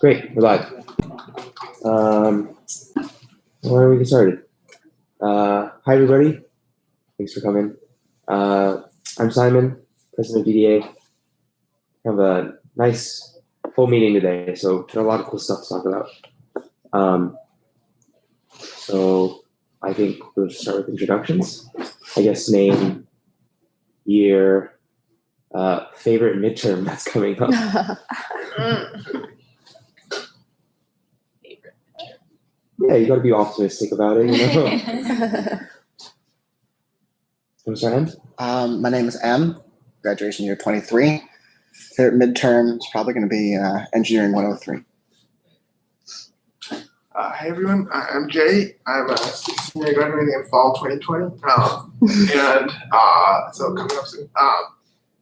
Great, we're live. Why don't we get started? Hi, everybody. Thanks for coming. I'm Simon, president of VDA. Have a nice full meeting today, so got a lot of cool stuff to talk about. So I think we'll start with introductions. I guess name, year, favorite midterm that's coming up. Yeah, you got to be optimistic about it, you know. I'm sorry, Em? My name is M, graduation year 23. Favorite midterm is probably going to be engineering 103. Hi everyone, I'm Jay. I'm a senior graduating in fall 2020, so coming up soon.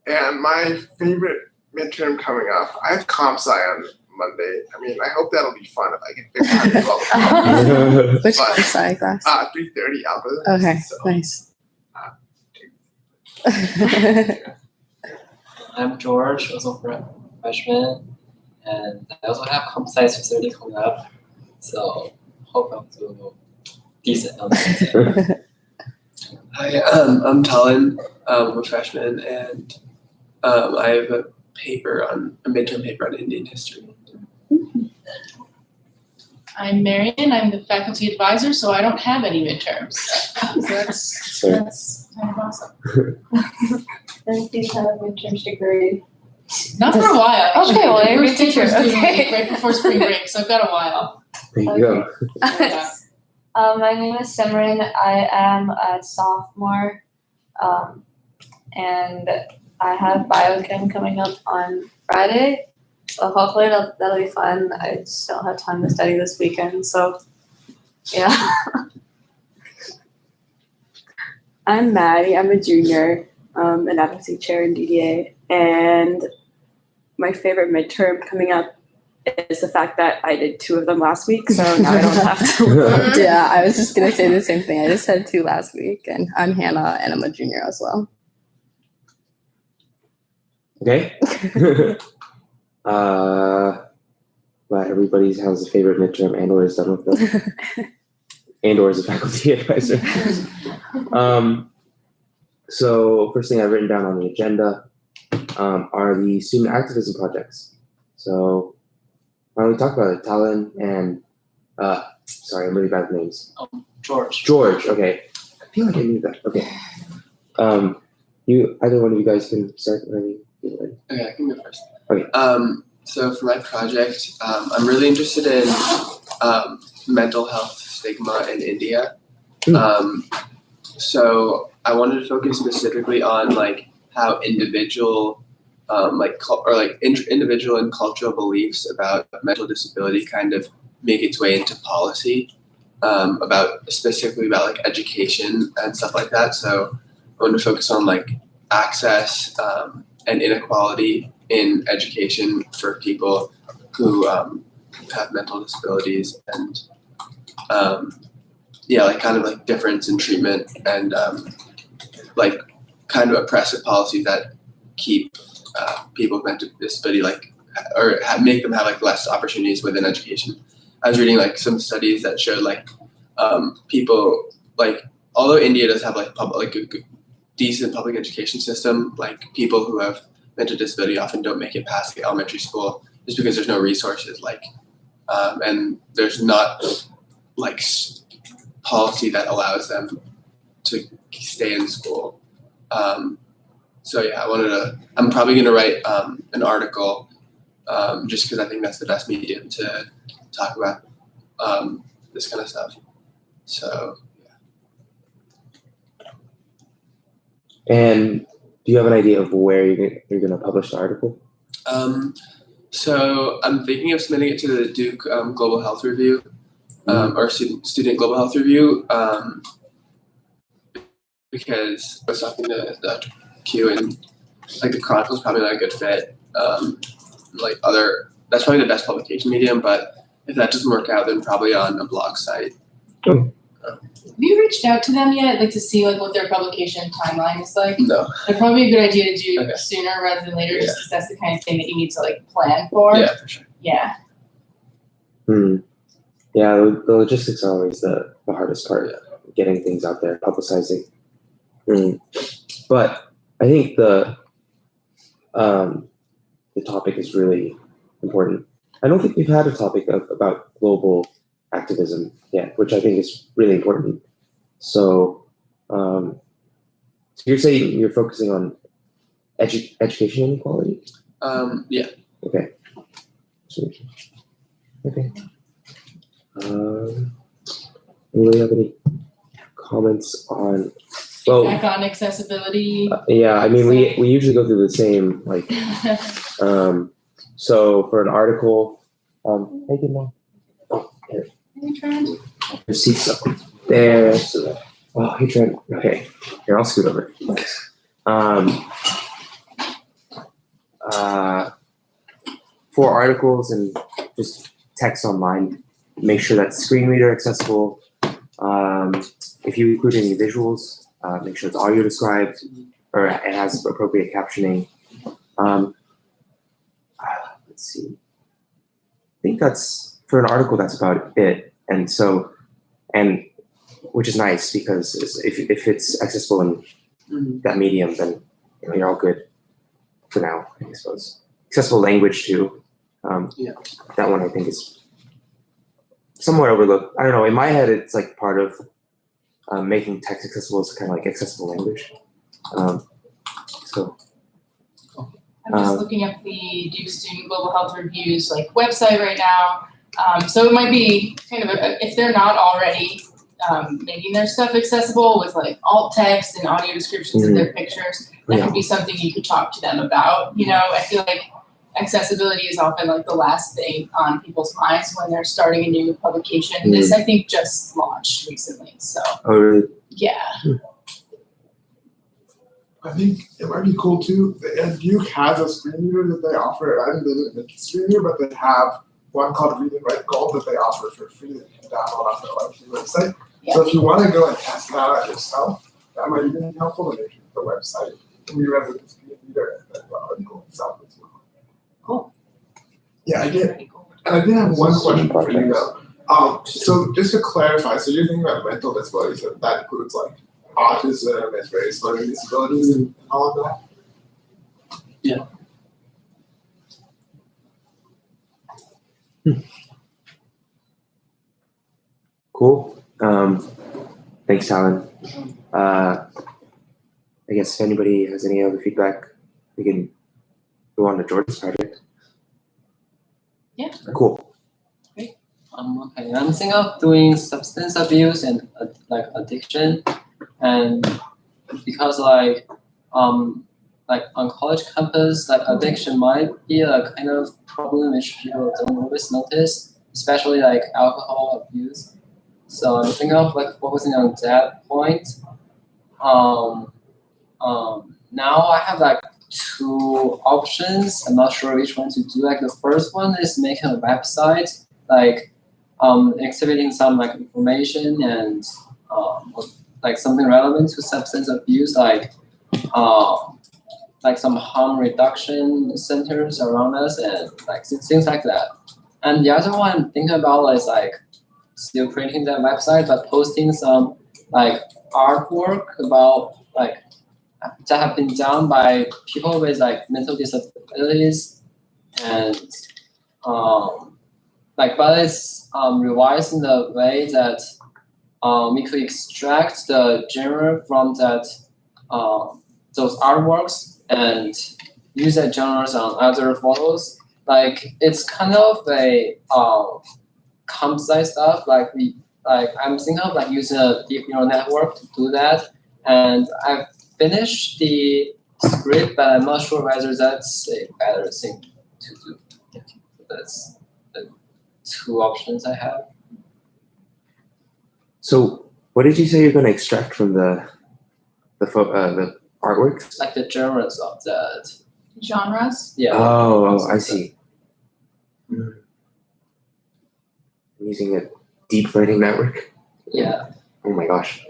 And my favorite midterm coming up, I have comp sci on Monday. I mean, I hope that'll be fun if I can figure out how to do all the Which comp sci class? 3:30 algorithm. Okay, so, nice. I'm George, also freshman, and I also have comp sci facility coming up, so hope I'll do decent on that. Hi, I'm Talon. I'm a freshman, and I have a midterm paper on Indian history. I'm Marion. I'm the faculty advisor, so I don't have any midterms. So that's kind of awesome. I think I have a midterms degree. Not for a while. Actually. Okay, well, you're a First teacher. paper's due Okay. right before spring break, so I've got a while. There you go. Yeah. My name is Simran. I am a sophomore, and I have biochem coming up on Friday. So hopefully that'll be fun. I just don't have time to study this weekend, so yeah. I'm Maddie. I'm a junior, an advocacy chair in DDA, and my favorite midterm coming up is the fact that I did 2 of them last week, so now I don't have to. Yeah, I was just gonna say the same thing. I just had 2 last week, and I'm Hannah, and I'm a junior as well. Okay. Well, everybody has a favorite midterm and or is done with them. And or is a faculty advisor. So first thing I've written down on the agenda are the student activism projects. So why don't we talk about it? Talon and sorry, I'm really bad with names. George. George, okay. I feel like I knew that. Okay. Either one of you guys can start whenever you're ready. Okay, I can go first. Okay. So for my project, I'm really interested in mental health stigma in India. So I wanted to focus specifically on like how individual individual and cultural beliefs about mental disability kind of make its way into policy, specifically about like education and stuff like that. So I want to focus on like access and inequality in education for people who have mental disabilities and kind of like difference in treatment and like kind of oppressive policies that keep people with mental disability make them have like less opportunities within education. I was reading like some studies that showed like people like although India does have like a decent public education system, like people who have mental disability often don't make it past the elementary school just because there's no resources and there's not like policy that allows them to stay in school. So yeah, I'm probably gonna write an article just because I think that's the best medium to talk about this kind of stuff. So yeah. And do you have an idea of where you're going to publish the article? So I'm thinking of submitting it to the Duke Global Health Review or Student Global Health Review because I was talking to Dr. Q and like the Chronicle is probably not a good fit. That's probably the best publication medium, but if that doesn't work out, then probably on a blog site. Oh. Have you reached out to them yet, like to see like what their publication timeline is like? No. It'd probably be a good idea to do Okay. sooner rather than later, just because that's the kind of thing that you need to like plan for. Yeah, for sure. Yeah. Yeah, the logistics are always the hardest part. Getting things out there, publicizing. But I think the topic is really important. I don't think we've had a topic about global activism yet, which I think is really important. So, so you're saying you're focusing on education inequality? Yeah. Okay. Okay. Anybody have any comments on? Well, Back on accessibility. yeah, I mean, we usually go through the same, like, so for an article, hey, good morning. Oh, here. Hey, Trent. Your seat's up there. So, oh, hey, Trent. Okay, here, I'll scoot over. For articles and just text online, make sure that's screen reader accessible. If you include any visuals, make sure it's audio described or it has appropriate captioning. Let's see. I think that's for an article. That's about it. And so, and which is nice because if it's accessible in that medium, then you're all good for now, I suppose. Accessible language too. That one I think is somewhat overlooked. I don't know. In my head, it's like part of making text accessible is kind of like accessible language. So. I'm just looking at the Duke Student Global Health Review's like website right now. So it might be kind of if they're not already making their stuff accessible with like alt text and audio descriptions of their pictures, that could be something you could talk to them about. You know, I feel like accessibility is often like the last thing on people's minds when they're starting a new publication. This I think just launched recently, so. Oh, really? Yeah. I think it might be cool too. And Duke has a screen reader that they offer. I think they didn't make a screen reader, but they have one called Read and Write Gold that they offer for free that you can download off their website. Yeah. So if you want to go and test it out yourself, that might even be helpful to make sure the website can be read with the screen reader and then the article itself as well. Cool. Yeah, I did. And I did have one question for you though. So just to clarify, so you're thinking about mental disabilities, so that includes like autism and various learning disabilities and all of that? Yeah. Cool. Thanks, Talon. I guess if anybody has any other feedback, we can go on to Jordan's project. Yeah. Cool. Okay, I'm thinking of doing substance abuse and like addiction, and because like on college campus, like addiction might be a kind of problem which people don't always notice, especially like alcohol abuse. So I'm thinking of like focusing on that point. Now I have like two options. I'm not sure which one to do. Like the first one is making a website, like exhibiting some like information and like something relevant to substance abuse, like some harm reduction centers around us and like things like that. And the other one I'm thinking about is like still creating that website, but posting some like artwork about like that have been done by people with like mental disabilities, and but it's revised in the way that we could extract the genre from that those artworks and use that genres on other photos. Like it's kind of a composite stuff. I'm thinking of like using a deep neural network to do that, and I've finished the script, but I'm not sure whether that's a better thing to do. Yeah. So that's the two options I have. So, what did you say you're going to extract from the artworks? Like the genres of that. Genres? Yeah. Oh, I see. I'm using a deep learning network. Yeah. Oh my gosh,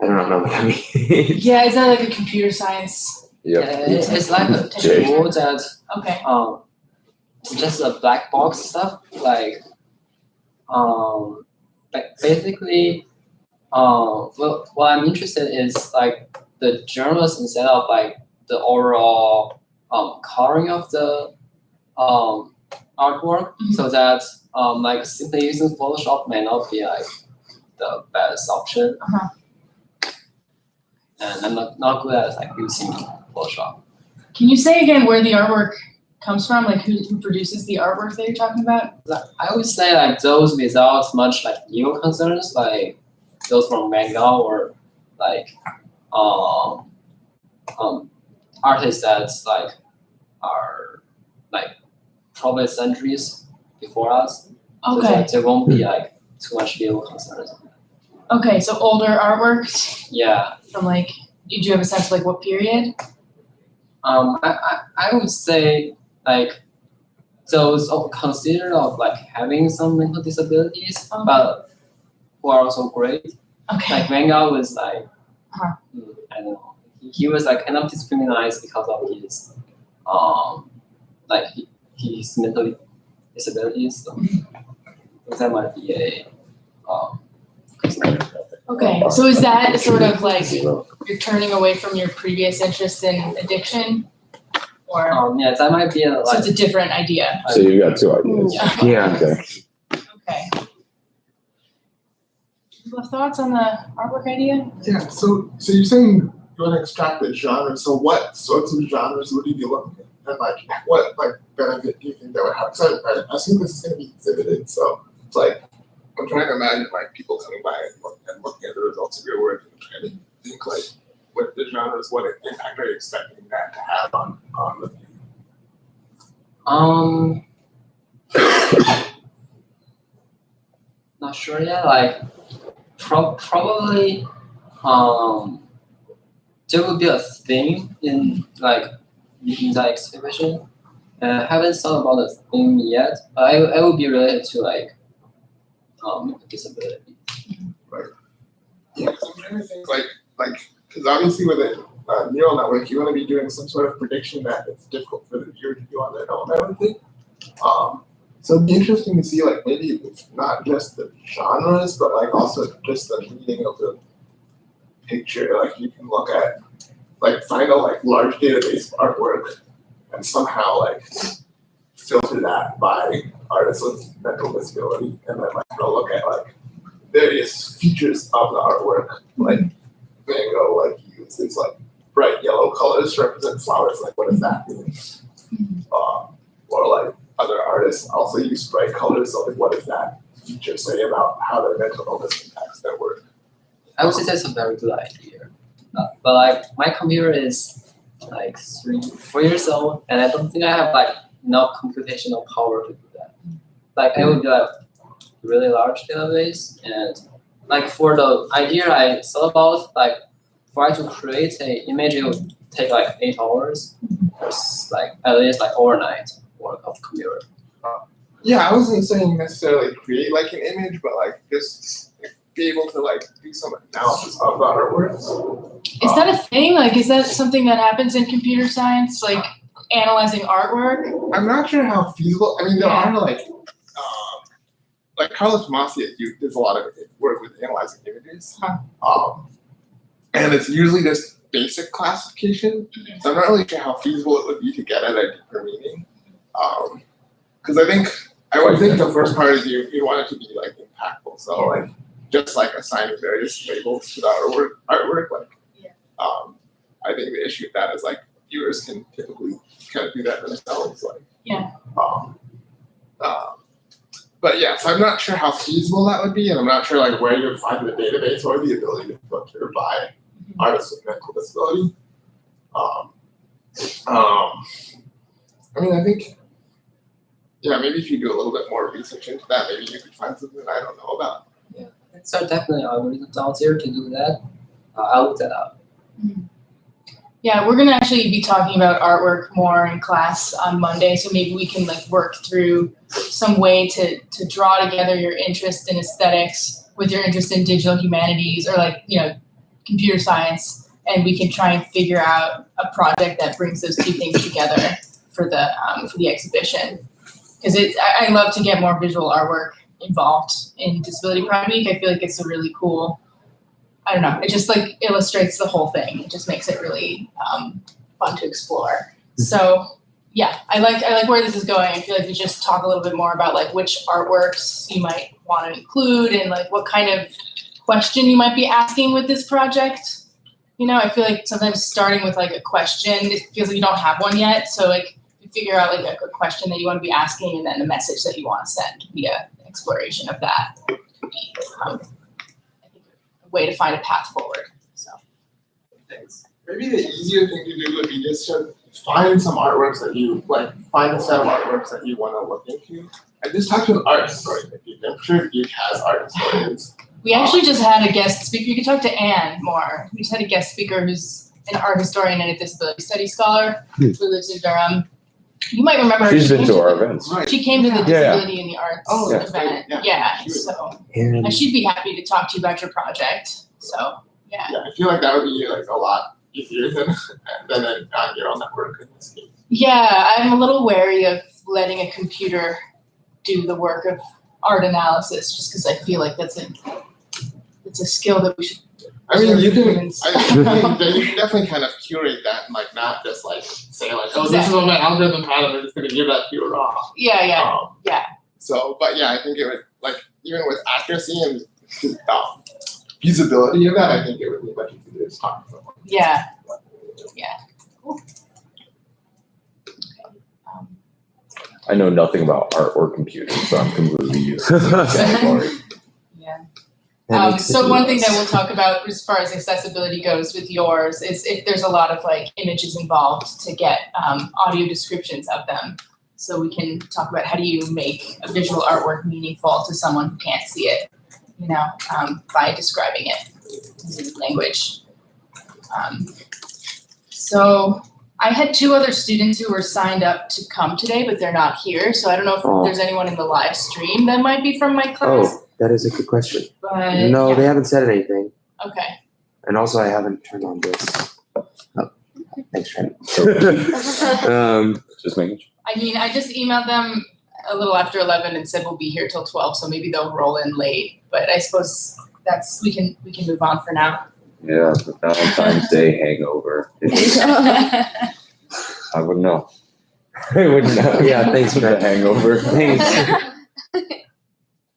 I don't know what that means. Yeah, is that like a computer science? Yeah, it's like a tool that Okay. just a black box stuff. Like like basically, well, what I'm interested is like the journals instead of like the overall coloring of the artwork, so that like simply using Photoshop may not be like the best option. And I'm not good at like using Photoshop. Can you say again where the artwork comes from? Like who produces the artwork that you're talking about? I would say like those without much like legal concerns, like those from manga or like artists that like are like probably centuries before us. So Okay. that there won't be like too much legal concerns. Okay, so older artworks Yeah. from like, do you have a sense of like what period? I would say like those considered of like having some mental disabilities, Okay. but who are also great. Okay. Like manga was like, Uh-huh. I don't know. He was like kind of discriminated because of his like his mental disabilities. So that might be a Okay, so is that sort of like you're turning away from your previous interest in addiction? Or, yeah, that might be a, so like it's a different idea? So you got two ideas. Yeah. Okay. Okay. You have thoughts on the artwork idea? Yeah, so you're saying you want to extract the genre, so what sorts of genres would you be looking at? And like what like benefit do you think that would have? So I assume this is going to be exhibited, so it's like I'm trying to imagine like people coming by and looking at the results of your work and trying to think like what the genres, what impact are you expecting that to have on the view? Not sure yet. Like probably there will be a theme in like in that exhibition. I haven't thought about the theme yet, but I will be related to like disability. Right. Yeah, 'cause I'm trying to think like because obviously with a neural network, you want to be doing some sort of prediction that it's difficult for the viewer to do on their own, I would think. So it'd be interesting to see like maybe it's not just the genres, but like also just the meaning of the picture. Like you can look at like find a like large database of artwork and somehow like filter that by artists with mental disability, and then like go look at like various features of the artwork. Like Van Gogh like uses like bright yellow colors to represent flowers. Like what does that mean? Or like other artists also use bright colors. So like what does that feature say about how their mental illness impacts their work? I would say that's a very good idea. But like my computer is like 3-4 years old, and I don't think I have like enough computational power to do that. Like it would be like really large database, and like for the idea I thought about, like for I to create an image, it would take like 8 hours. It's like at least like overnight work of computer. Yeah, I wasn't saying necessarily create like an image, but like just be able to like do some analysis of the artwork. Is that a thing? Like, is that something that happens in computer science? Like analyzing artwork? I'm not sure how feasible. I mean, there Yeah. are like Carlos Macias does a lot of work with analyzing images, and it's usually just basic classification. So I'm not really sure how feasible it would be to get at a deeper meaning. Because I would think the first part is you want it to be like impactful. So like just like assigning various labels to the artwork, like I think the issue with that is like viewers can typically kind of do that themselves, like but yeah, so I'm not sure how feasible that would be, and I'm not sure like where you would find the database or the ability to filter by artists with mental disability. I mean, I think, yeah, maybe if you do a little bit more research into that, maybe you could find something I don't know about. Yeah, so definitely algorithms out there to do that. I'll look that up. Yeah, we're gonna actually be talking about artwork more in class on Monday, so maybe we can like work through some way to draw together your interest in aesthetics with your interest in digital humanities or like, you know, computer science, and we can try and figure out a project that brings those two things together for the exhibition. Because I love to get more visual artwork involved in Disability Pride Week. I feel like it's a really cool, I don't know, it just like illustrates the whole thing. It just makes it really fun to explore. So yeah, I like where this is going. I feel like we just talk a little bit more about like which artworks you might want to include and like what kind of question you might be asking with this project. You know, I feel like sometimes starting with like a question, it feels like you don't have one yet. So like you figure out like a question that you want to be asking and then a message that you want to send via exploration of that would be I think a way to find a path forward. So Thanks. Maybe the easier thing to do would be just to find some artworks that you like, find a set of artworks that you want to look into, and just talk to an art historian. I'm sure Duke has art historians. we actually just had a guest speaker. You can talk to Anne more. We just had a guest speaker who's an art historian and a disability studies scholar who lives in Durham. You might remember her. She's She been came to our the- events. Right. She came to the Disability in the Arts Oh, that's event. great. Yeah, She was- so And she'd be happy to talk to you about your project. So yeah. Yeah, I feel like that would be like a lot easier than on your own network in this case. Yeah, I'm a little wary of letting a computer do the work of art analysis just because I feel like it's a skill that we should. I mean, you can. Humans. I think you can definitely kind of curate that and like not just like say like, oh, this is what my algorithm had, and I'm just gonna give that to you raw. Yeah. Yeah. So, but yeah, I think it would like even with accuracy and feasibility of that, I think it would be much easier to talk to someone. Yeah. Cool. I know nothing about art or computers, so I'm completely useless in that category. Yeah. that makes So it one thing that easy. we'll talk about as far as accessibility goes with yours is if there's a lot of like images involved to get audio descriptions of them. So we can talk about how do you make a visual artwork meaningful to someone who can't see it, you know, by describing it using language. So I had 2 other students who were signed up to come today, but they're not here. So I don't know if Oh. there's anyone in the live stream that might be from my class. Oh, that is a good question. But No, yeah. they haven't said anything. Okay. And also, I haven't turned on this. Oh, thanks, Trent. Just making sure. I mean, I just emailed them a little after 11 and said we'll be here till 12, so maybe they'll roll in late. But I suppose we can move on for now. Yeah, the Valentine's Day hangover. I wouldn't know. I wouldn't know. Yeah, thanks, The Trent. hangover. Thanks.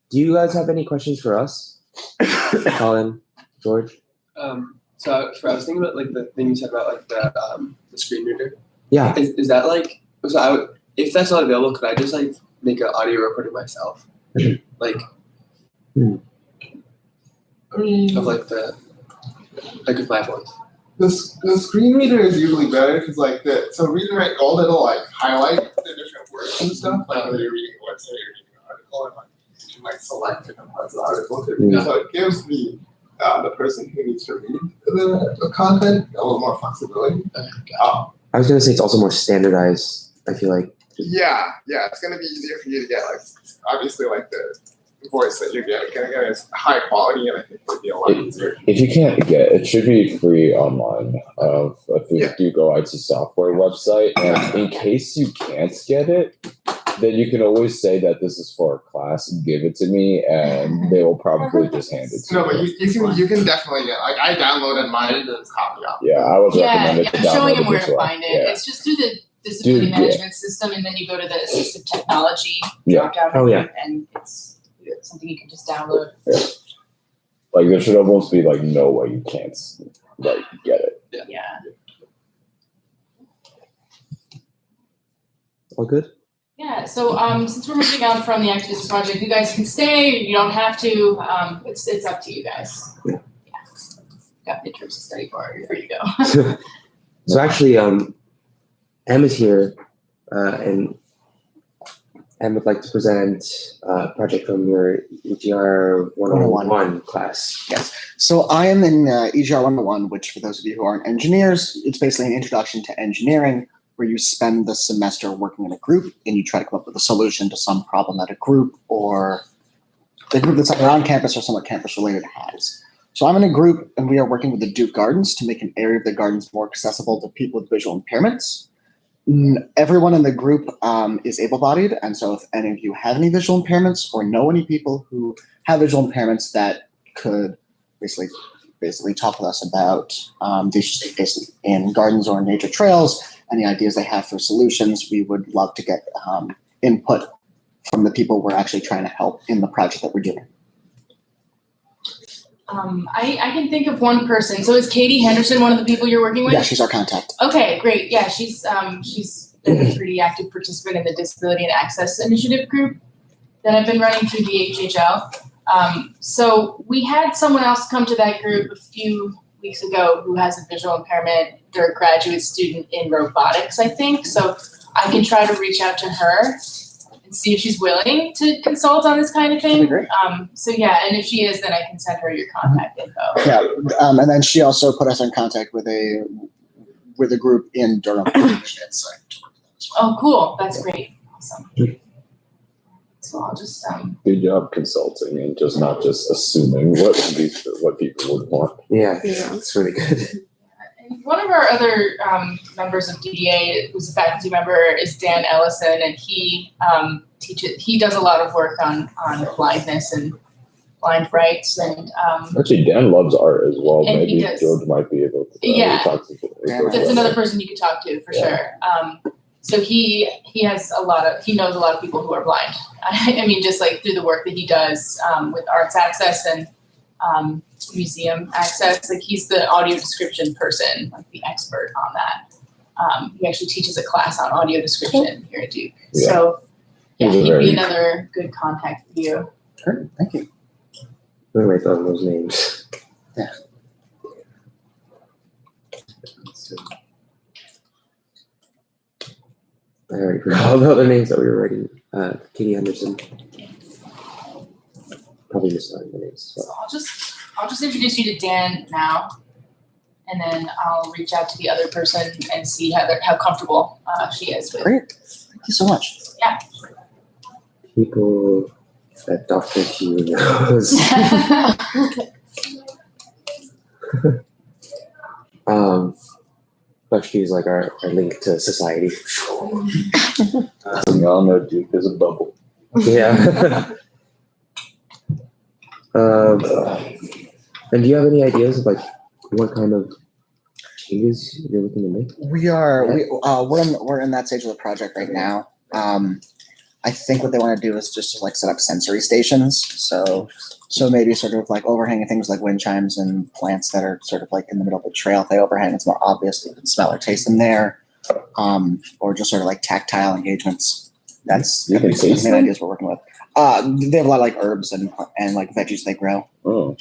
Do you guys have any questions for us? Colin, George? So I was thinking about like the thing you said about like the screen reader. Yeah. Is that like so? If that's not available, could I just like make an audio recording myself, like of like with my voice? The screen reader is usually better because like read and write gold, it'll like highlight the different words and stuff. Like whether you're reading a website or you're reading an article, and like you can like select different parts of the article. So it gives the person who needs to read the content a little more flexibility. I was going to say it's also more standardized, I feel like. Yeah, it's gonna be easier for you to get like obviously like the voice that you're gonna get is high quality, and I think it'll be a lot easier. If you can't get it, should be free online. If you Yeah. do go IT software website, and in case you can't get it, then you can always say that this is for a class and give it to me, and they will probably just hand it to No, but you. you can definitely get like I downloaded mine to copy off. Yeah, I was recommended Yeah, to I'm showing download them it where this to way. find it. Yeah. It's just through the disability Dude, yeah. management system, and then you go to the assistive technology Yeah. drop down Oh, menu, yeah. and it's something you can just download. Like there should almost be like no way you can't like get it. Yeah. All good? Yeah, so since we're moving on from the activism project, you guys can stay, you don't have to, it's up to you guys. Yeah. Got midterms to study for, you're free to go. So actually, Em is here, and Em would like to present a project from your EGR 101 class. Yes. So I am in EGR 101, which for those of you who aren't engineers, it's basically an introduction to engineering where you spend the semester working in a group and you try to come up with a solution to some problem that a group or the group that's either on campus or somewhat campus related has. So I'm in a group and we are working with the Duke Gardens to make an area of the gardens more accessible to people with visual impairments. Everyone in the group is able-bodied, and so if any of you have any visual impairments or know any people who have visual impairments that could basically talk with us about these basically in gardens or nature trails, any ideas they have for solutions, we would love to get input from the people we're actually trying to help in the project that we're doing. I can think of one person. So is Katie Henderson one of the people you're working with? Yeah, she's our contact. Okay, great. Yeah, she's been a pretty active participant in the Disability and Access Initiative group that I've been running through the HHL. So we had someone else come to that group a few weeks ago who has a visual impairment. They're a graduate student in robotics, I think. So I can try to reach out to her and see if she's willing to consult on this kind of thing. That'd be great. So yeah, and if she is, then I can send her your contact info. Yeah, and then she also put us in contact with a group in Durham. Oh, cool. That's great. Awesome. So I'll just Good job consulting and just not just assuming what people would want. Yeah, Yeah. it's really good. And one of our other members of DDA, who's a faculty member, is Dan Ellison, and he he does a lot of work on blindness and blind rights, and Actually, Dan loves art as well. And he Maybe does. George might be able to talk to George. that's another person you could talk to for sure. So he knows a lot of people who are blind. I mean, just like through the work that he does with Arts Access and museum access. Like he's the audio description person, like the expert on that. He actually teaches a class on audio description here at Duke. Yeah. So yeah, He's a he'd very- be another good contact for you. Great, thank you. I'm gonna write down those names. Yeah. I already forgot all the other names that we were writing. Katie Henderson. Probably misspelling the names. So I'll just introduce you to Dan now, and then I'll reach out to the other person and see how comfortable she is with. Great, thank you so much. People that Dr. Hugh knows. Dr. Hugh is like our link to society. We all know Duke is a bubble. Yeah. And do you have any ideas of like what kind of changes you're looking to make? We're in that stage of the project right now. I think what they want to do is just to like set up sensory stations. So maybe sort of like overhanging things like wind chimes and plants that are sort of like in the middle of a trail. If they overhang, it's more obvious that you can smell or taste them there. Or just sort of like tactile engagements. That's You can the taste main them? ideas we're working with. They have a lot of like herbs and like veggies they grow. Oh,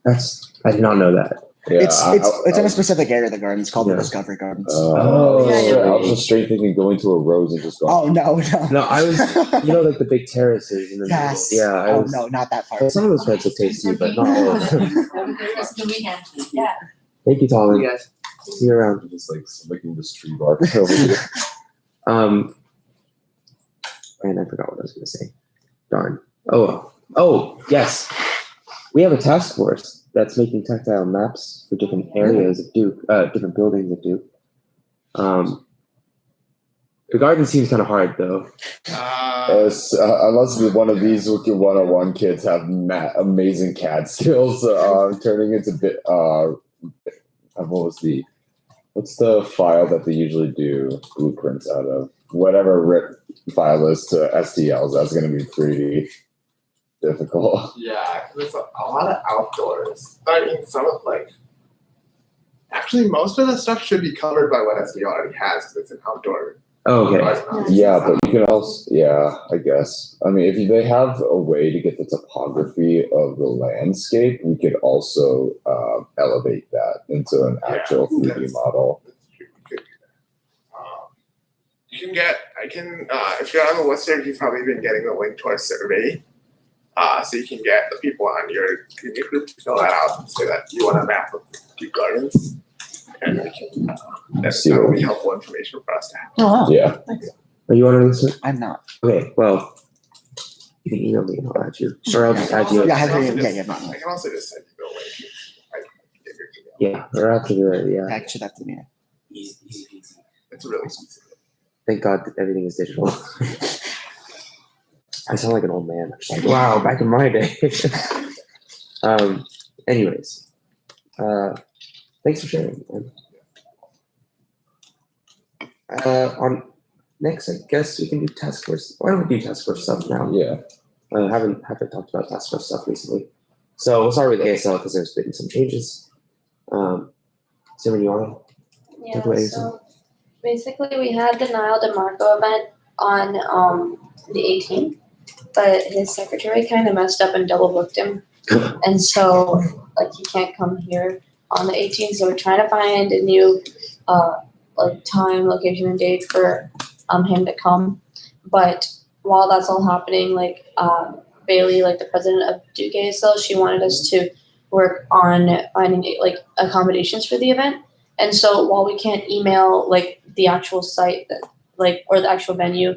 I did not know that. yeah. It's in a specific area of the garden. It's called the Yeah. Discovery Gardens. Oh, yeah, yeah. I was just straight thinking going to a rose and just going. Oh no. No, I was, like the big terraces in the Yes. middle. Yeah, I Oh was. no, not that part. Well, some of those plants look tasty, but not all of them. Have a great rest of the weekend. Yeah. Thank you, Talin. Yes. See you around. Just like licking this tree bark over here. And I forgot what I was going to say. Darn. Oh, yes. We have a task force that's making tactile maps for different areas of Duke, different buildings of Duke. The garden seems kind of hard, though. Unless one of these Wicked 101 kids have amazing CAD skills, turning into what's the file that they usually do blueprints out of? Whatever RIP file is to STLs, that's going to be pretty difficult. Yeah, 'cause it's a lot of outdoors. I mean, some of actually most of the stuff should be covered by what SD already has because it's an outdoor. Oh, okay. Yeah, but you can also, I guess. I mean, if they have a way to get the topography of the landscape, we could also elevate that into an actual 3D model. You can get, if you're on the listserv, you've probably been getting the link to our survey. So you can get the people on your group to fill that out and say that you want a map of Duke Gardens. And we can, that will be helpful information for us to have. Oh wow. Yeah. Are you on this? I'm not. Okay, well, you can email me and I'll add you. Or I'll just add you. Yeah, I can also yeah. I can also just send you the link. I can get your email. Yeah, or after the, I should have to meet. Easy peasy. It's really specific. Thank God that everything is digital. I sound like an old man. I'm just like, wow, back in my day. Anyways, thanks for sharing. On next, I guess we can do task force. Why don't we do task force stuff now? Yeah. Haven't talked about task force stuff recently. So we'll start with ASL because there's been some changes. Simon, you want to? Yeah, Take away so basically we had the Niall DeMarco event on the 18th, but his secretary kind of messed up and double booked him. And so like he can't come here on the 18th, so we're trying to find a new like time, location, and date for him to come. But while that's all happening, like Bailey, like the president of Duke ASL, she wanted us to work on finding like accommodations for the event. And so while we can't email like the actual site that like or the actual venue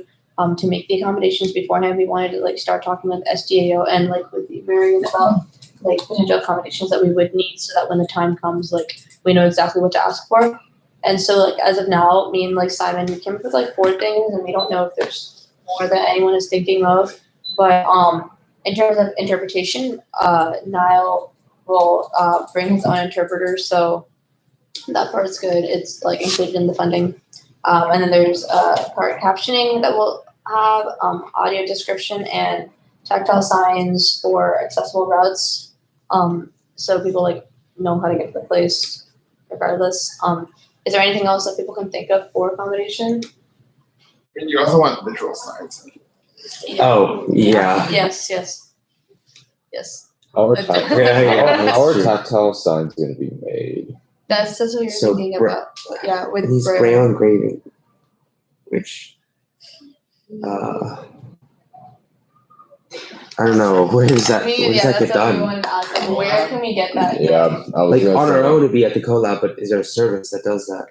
to make the accommodations beforehand, we wanted to like start talking with SDAO and like with the Marion about like potential accommodations that we would need so that when the time comes, like we know exactly what to ask for. And so like as of now, me and like Simon, we came up with like 4 things and we don't know if there's more that anyone is thinking of. But in terms of interpretation, Niall will bring his own interpreter, so that part's good. It's like included in the funding. And then there's part captioning that will have audio description and tactile signs for accessible routes. So people like know how to get to the place regardless. Is there anything else that people can think of for accommodation? And you also want visual signs. Oh, yeah. Yes. Our, Yeah, tac- yeah, our that's true. tactile sign's gonna be made. That's what you're So thinking Bra- about. Yeah, with He's Braille. braille engraving, which I don't know. Where does that get That's what we done? wanted to ask. Like, where can we get that? Yeah, I was Like gonna on say our that. own, it'd be at the collab, but is there a service that does that?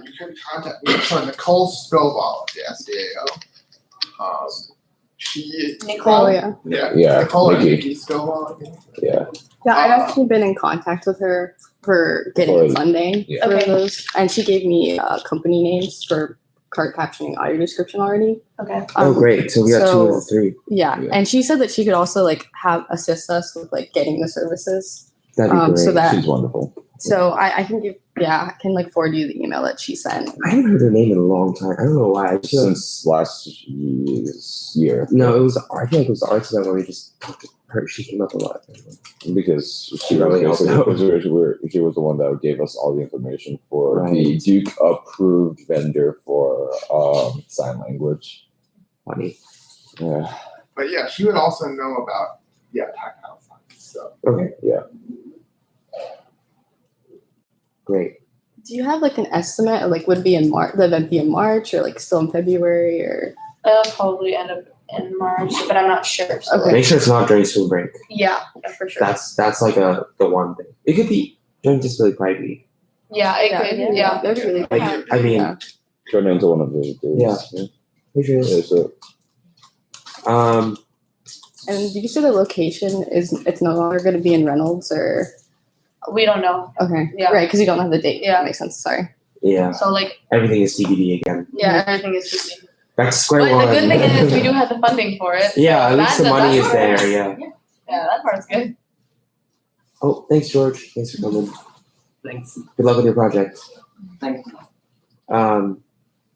You can contact me. So Nicole Stovall at the SDAO. She Nicole, yeah. Yeah, Nicole or Nikki. Nikki Stovall. I think. Yeah, Yeah, I've actually been in contact with her for getting For- funding yeah. for Okay. those, and she gave me company names for cart captioning audio description already. Okay. Oh, great! So we got 2 of the 3. Yeah, Yeah. and she said that she could also like assist us with like getting the services. That'd be great. So that she's wonderful. so I can give I can like forward you the email that she sent. I haven't heard her name in a long time. I don't know why. I feel like, Since last year. no, it was. I feel like it was the arts event where we just talked to her. She came up a lot. Because she really was helped out. she was the one that gave us all the information for the Right. Duke approved vendor for sign language. Funny. Yeah. But yeah, she would also know about tactile signs. So Okay. Yeah. Great. Do you have like an estimate? Or, like would it be in March? The event be in March or like still in February or? It'll probably end up in March, but I'm not sure. So Okay. Make sure it's not during spring break. yeah, for sure. That's like the one thing. It could be during Disability Pride Week. yeah, it could. Yeah. That'd be really Like I mean, Yeah. Turn into one of those days. Yeah. make sure Yeah, so And did you say the location it's no longer going to be in Reynolds or? We don't know. Okay. Yeah. Right, because you don't have the date. Yeah. That makes sense. Sorry. yeah, So like, everything is CBD again. yeah, everything is just. Back to square But one. the good thing is we do have the funding for it. Yeah, at least the money is part- there. Yeah. Yeah, that part's good. Oh, thanks, George. Thanks for coming. Thanks. Good luck with your project. Thank you.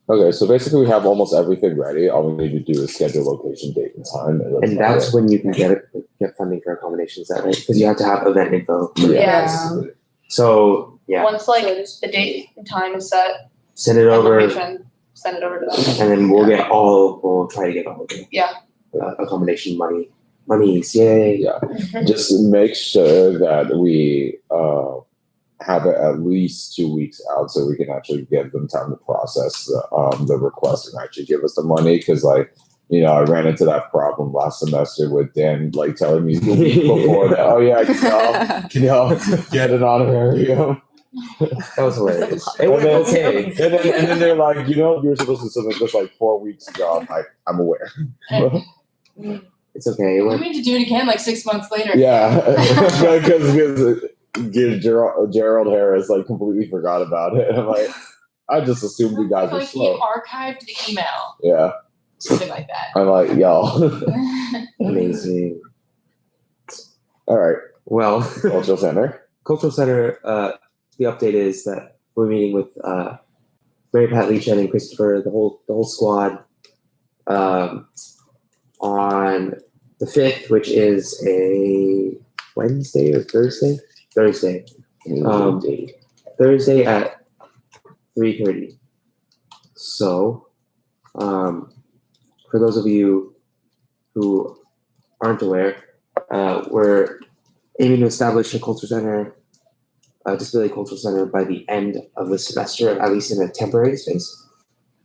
okay, so basically we have almost everything ready. All we need to do is schedule location, date, and time. And that's when you can get funding for accommodations, that right? Because you have to have event info. Yes. So yeah, Once like the date and time is set, send it and over, location, send it over to them. and then we'll try to get all of it. Yeah. Accommodation monies, yay. Yeah. Just make sure that we have it at least 2 weeks out so we can actually give them time to process the request and actually give us the money. Because I ran into that problem last semester with Dan telling me the week before that, oh yeah, can y'all get an honorarium? That was hilarious. It And went then, okay. and then they're like, you're supposed to submit this 4 weeks ago. I'm like, I'm aware. It's okay. It We went, need to do it again 6 months later. Yeah, because Gerald Harris completely forgot about it. I'm like, I just assumed you guys were Like he slow. archived the email, Yeah, something like that. I'm like, y'all. Amazing. All right, Well, cultural center. Cultural Center, the update is that we're meeting with Mary Pat Lee Chen and Christopher, the whole squad, on the 5th, which is a Wednesday or Thursday? Thursday. Thursday at 3:30. So, for those of you who aren't aware, we're aiming to establish a culture center, disability cultural center by the end of the semester, at least in a temporary space.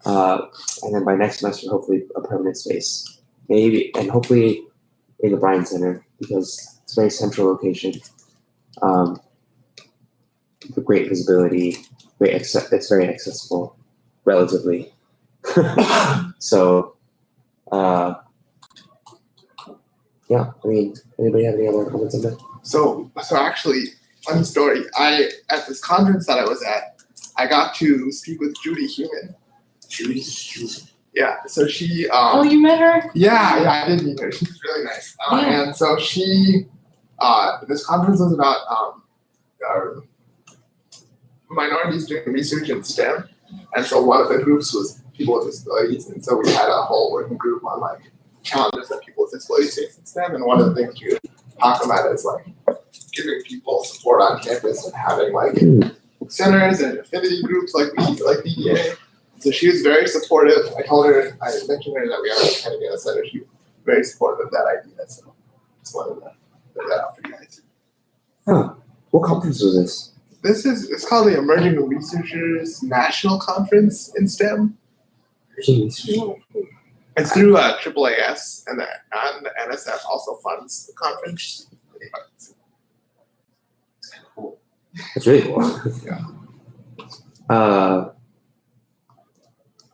And then by next semester, hopefully a permanent space. Maybe, and hopefully in the Bryan Center, because it's a very central location. With great visibility, it's very accessible, relatively. So, yeah, I mean, anybody have any other comments on that? So actually, funny story. At this conference that I was at, I got to speak with Judy Human. Yeah. So she. Oh, you met her? Yeah, I did meet her. She's really nice. Yeah. And so she. This conference was about minorities doing research in STEM, and so one of the groups was people with disabilities, and so we had a whole working group on like challenges that people with disabilities face in STEM, and one of the things we talk about is like giving people support on campus and having like centers and affinity groups like BDA. So she was very supportive. I mentioned to her that we are trying to get a center. She was very supportive of that idea. So just wanted to put that out for you guys. Huh. What conference was this? It's called the Emerging Researchers National Conference in STEM. It's through AAAS, and the NSF also funds the conference. Cool. That's really cool. Yeah.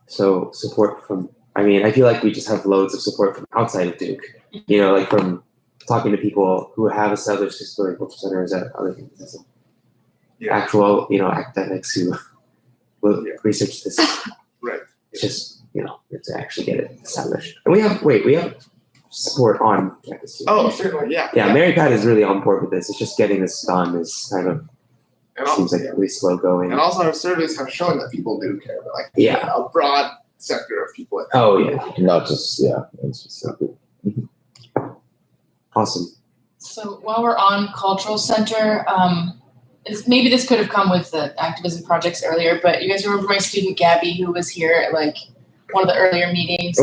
So support from, I mean, I feel like we just have loads of support from outside of Duke. You know, like from talking to people who have established disability culture centers at other things. Actual, academics who will research this. Right. It's just, we have to actually get it established. And we have support on campus too. Oh, certainly, yeah. Yeah, Mary Pat is really on board with this. It's just getting this done is kind of seems like really slow going. And also our surveys have shown that people do care about like a broad sector of people. Not just specific. Awesome. So while we're on cultural center, maybe this could have come with the activism projects earlier, but you guys remember my student Gabby who was here at like one of the earlier meetings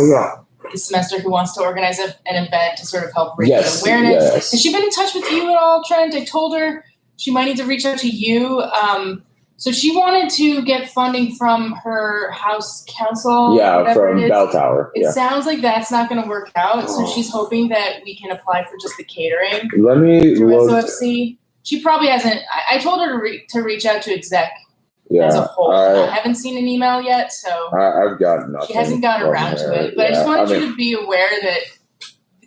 this semester, who wants to organize an event to sort of help raise awareness. Yes. Has she been in touch with you at all, Trent? I told her she might need to reach out to you. So she wanted to get funding from her house council. Yeah, from Bell Tower. It sounds like that's not going to work out. So she's hoping that we can apply for just the catering Let me through look. SOFC. She probably hasn't. I told her to reach out to exec Yeah, as a whole. I haven't seen an email yet, so I've got nothing. she hasn't gotten around to it. But I just wanted you to be aware that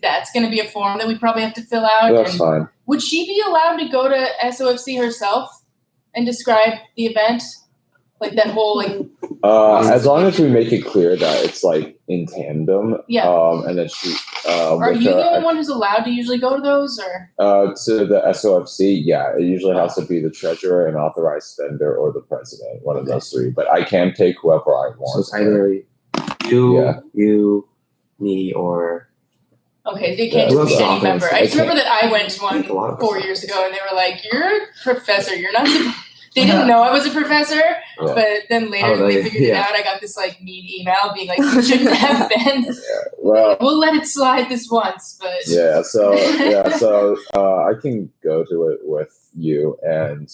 that's going to be a form that we probably have to fill out. That's and fine. would she be allowed to go to SOFC herself and describe the event? Like that whole as long as we make it clear that it's like in tandem. Yeah. And then she are you the only one who's allowed to usually go to those, or? To the SOFC, yeah, it usually has to be the treasurer, an authorized vendor, or the president, one of those three. But I can take whoever I want. So it's either you, me, or. Okay, they can't just be any member. I just remember that I went to one 4 years ago, and they were like, "You're a professor. You're not." They didn't know I was a professor, but then later they figured it out. I got this like mean email being like, "You shouldn't have been." Well, we'll let it slide this once, but so I can go to it with you and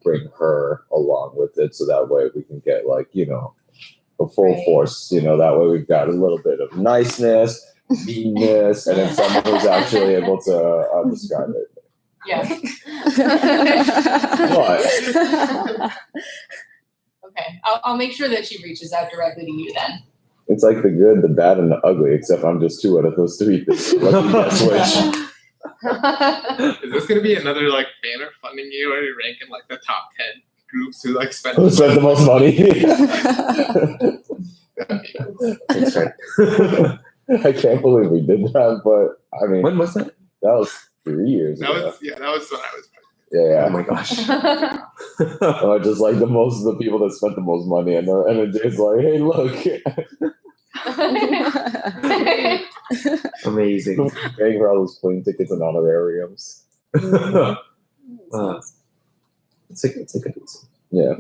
bring her along with it, so that way we can get like a full force. That way we've got a little bit of niceness, meanness, and then someone who's actually able to describe it. Yeah. What? Okay, I'll make sure that she reaches out directly to you then. It's like the good, the bad, and the ugly, except I'm just two out of those three things. Let me guess which. Is this going to be another like banner funding you, or you rank in like the top 10 groups who like spend Who spent the most money? That's right. I can't believe we did that, but I mean, When was that? that was 3 years That ago. was when I was pregnant. Yeah, Oh my gosh. Just like the people that spent the most money, and it's like, hey, look, Amazing. paying for all those plane tickets and honorariums. It's a good reason. Yeah.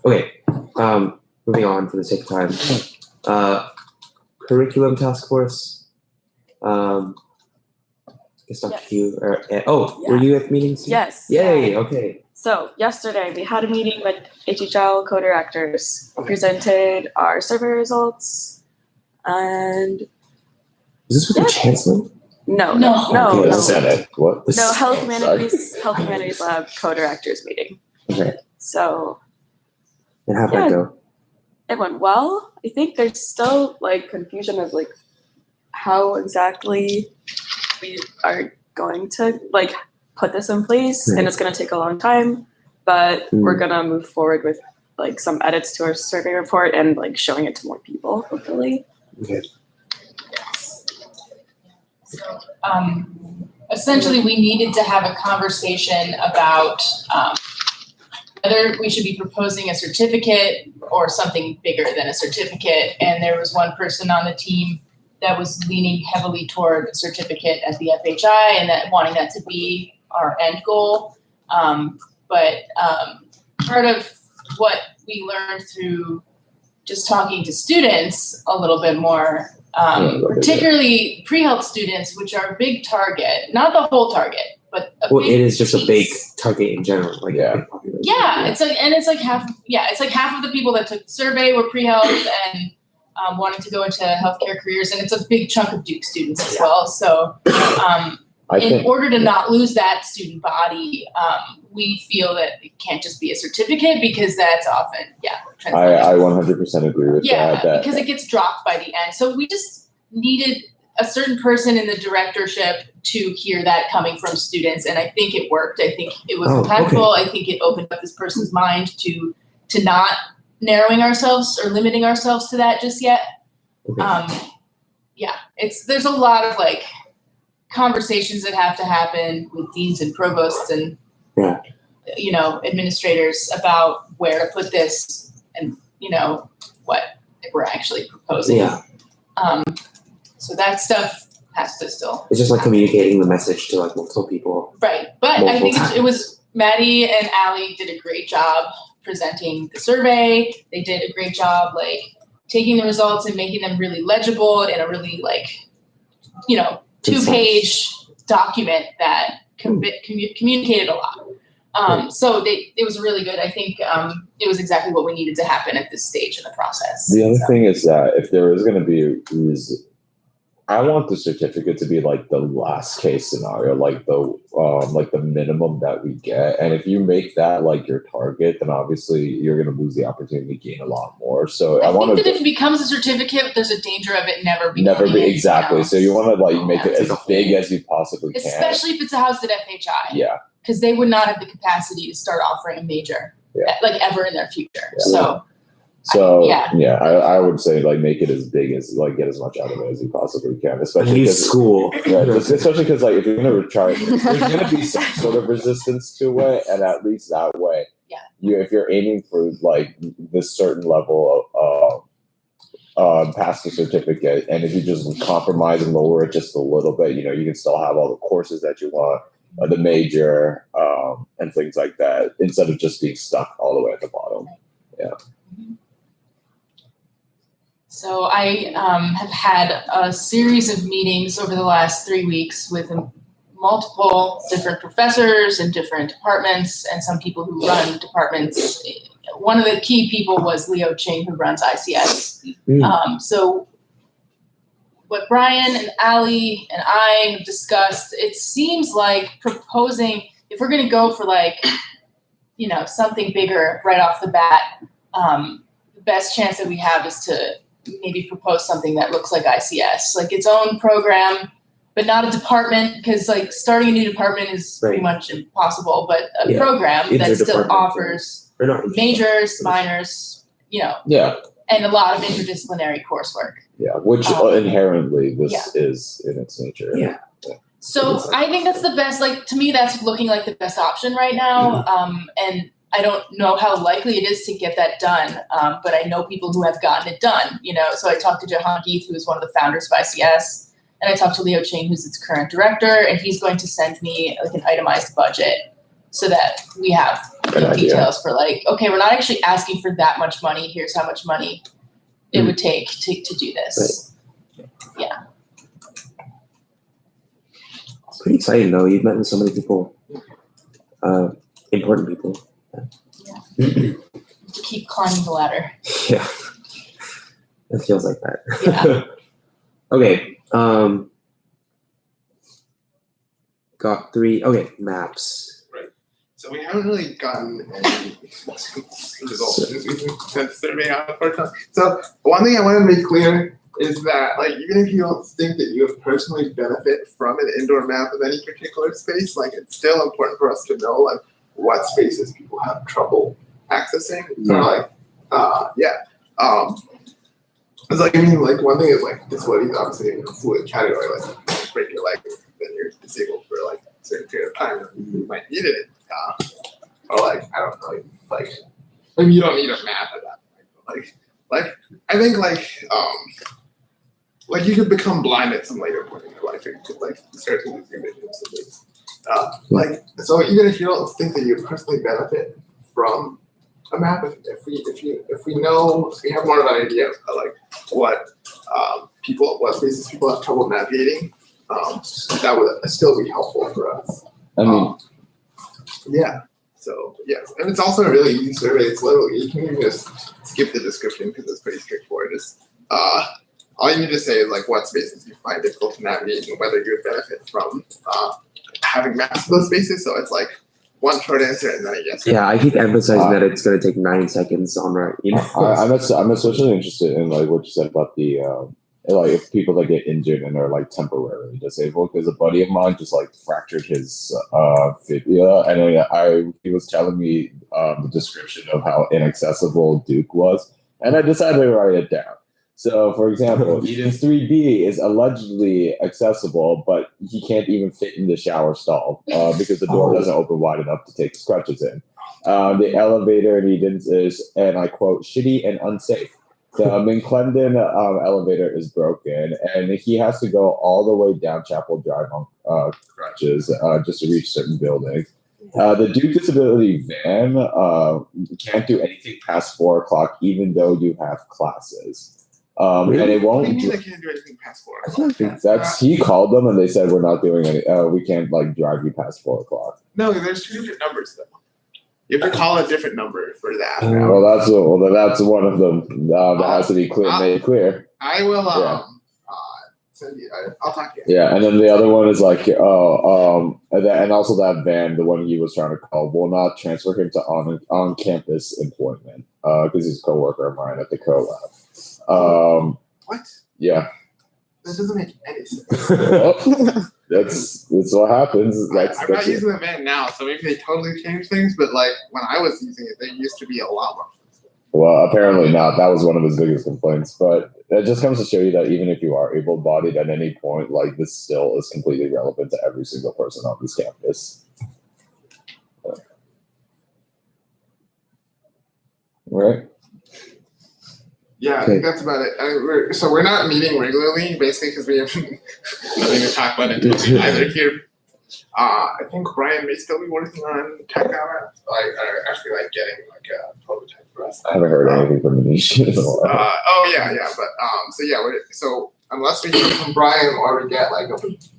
Okay. Moving on for the sake of time. Curriculum task force. Guess Dr. Yes. Q. Were you at meetings? Yes. Yay. Okay. So yesterday we had a meeting with HHL co-directors, presented our survey results, and Is this with the chancellor? no. Okay, The no. Senate. What? No, Health Sorry. Humanities Lab co-directors meeting. Okay. So And how'd that go? it went well. I think there's still like confusion of like how exactly we are going to like put this in place, and it's going to take a long time, but we're going to move forward with like some edits to our survey report and like showing it to more people, hopefully. Okay. So, essentially, we needed to have a conversation about whether we should be proposing a certificate or something bigger than a certificate. And there was one person on the team that was leaning heavily toward a certificate at the FHI and that wanting that to be our end goal. But part of what we learned through just talking to students a little bit more, particularly pre-health students, which are a big target, not the whole target, but a Well, big it is just a big piece. target in general. Like Yeah. a big population. Yeah, it's like half of the people that took the survey were pre-health and wanting to go into healthcare careers, and it's a big chunk of Duke students as well. So I in think order to not lose that student body, we feel that it can't just be a certificate because that's often, I 100% agree with that. because it gets dropped by the end. So we just needed a certain person in the directorship to hear that coming from students, and I think it worked. I think it was impactful. I think it opened up this person's mind to not narrowing ourselves or limiting ourselves to that just yet. Okay. There's a lot of like conversations that have to happen with deans and provosts and administrators about where to put this and what we're actually proposing. Yeah. So that stuff has to still It's just like communicating the message to like multiple people. right. But I think Multiple it was Maddie and Allie did a great job presenting the survey. They did a great job like taking the results and making them really legible in a really like 2-page document that communicated a lot. So it was really good. I think it was exactly what we needed to happen at this stage in the process. the other thing is that if there is going to be I want the certificate to be like the last case scenario, like the minimum that we get. And if you make that like your target, then obviously you're going to lose the opportunity to gain a lot more. So I want think to that if it becomes a certificate, there's a danger of it never being exactly. So you want to like make it as big as you possibly can. Especially if it's housed at FHI. Yeah. Because they would not have the capacity to start offering a major like ever in their future. Yeah. So I would say like make it as big as like get as much out of it as you possibly can, especially New because school. especially because like if you're gonna try, there's gonna be some sort of resistance to it, and at least that way, if you're aiming for like this certain level of pass the certificate, and if you just compromise and lower it just a little bit, you can still have all the courses that you want, the major, and things like that, instead of just being stuck all the way at the bottom. Yeah. So I have had a series of meetings over the last 3 weeks with multiple different professors in different departments and some people who run departments. One of the key people was Leo Ching, who runs ICS. So what Brian and Allie and I have discussed, it seems like proposing, if we're going to go for like, something bigger right off the bat, the best chance that we have is to maybe propose something that looks like ICS, like its own program, but not a department, because like starting a new department is pretty much impossible, but a program that still offers Or not majors, minors, Yeah, and a lot of interdisciplinary coursework. yeah. Which inherently this Yeah. is in its nature. Yeah. So I think that's the best, to me, that's looking like the best option right now. And I don't know how likely it is to get that done, but I know people who have gotten it done, So I talked to Jahan Geeth, who's one of the founders of ICS, and I talked to Leo Ching, who's its current director, and he's going to send me an itemized budget so that we have details for okay, we're not actually asking for that much money. Here's how much money it would take to do this. Right. Yeah. It's pretty exciting though. You've met with so many people, important people. To keep climbing the ladder. Yeah, it feels like that. Yeah. Okay. Got 3. Okay, maps. So we haven't really gotten any results since we sent the survey out for time. So one thing I want to make clear is that even if you don't think that you would personally benefit from an indoor map of any particular space, it's still important for us to know what spaces people have trouble accessing. Yeah. It's one thing is disability is obviously a fluid category. Break your leg, then you're disabled for a certain period of time, and you might need it. Or I don't know, maybe you don't need a map at that point. But I think you could become blind at some later point in your life. You could start to lose your vision and things. So even if you don't think that you personally benefit from a map, if we have more of an idea of what spaces people have trouble navigating, that would still be helpful for us. I mean, yeah. So yes, and it's also a really easy survey. It's literally you can even just skip the description because it's pretty straightforward. Just all you need to say is what spaces you find difficult to navigate and whether you would benefit from having maps of those spaces. So it's one short answer and then a yes. Yeah, I keep emphasizing that it's going to take 9 seconds on right. I'm especially interested in what you said about the if people that get injured and are temporarily disabled, because a buddy of mine just fractured his fibula, and he was telling me the description of how inaccessible Duke was, and I decided to write it down. So, for example, Eden's 3B is allegedly accessible, but he can't even fit in the shower stall because the door doesn't open wide enough to take his crutches in. The elevator in Eden's is, and I quote, shitty and unsafe. The McClendon elevator is broken, and he has to go all the way down Chapel Drive on crutches just to reach certain buildings. The Duke Disability van can't do anything past 4 o'clock, even though you have classes. Really? And it won't. What do you mean I can't do anything past 4 o'clock? That's he called them, and they said we're not doing any. We can't drive you past 4 o'clock. No, there's 2 different numbers though. You have to call a different number for that. Well, that's one of them that has to be made clear. I will send you. I'll talk to you. Yeah, and then the other one is and also that van, the one he was trying to call, will not transfer him to on campus employment because he's a coworker of mine at the co-lab. What? Yeah. That doesn't make any sense. That's what happens. I'm not using the van now, so maybe they totally changed things. But when I was using it, they used to be a lot more. Well, apparently not. That was one of his biggest complaints. But it just comes to show you that even if you are able-bodied at any point, this still is completely relevant to every single person on this campus. Right? Yeah, I think that's about it. We're not meeting regularly, basically, because we have nothing to talk about either here. I think Brian may still be working on tech hour, actually getting a prototype for us. I haven't heard anything from Manish in a while. So unless we hear from Brian or we get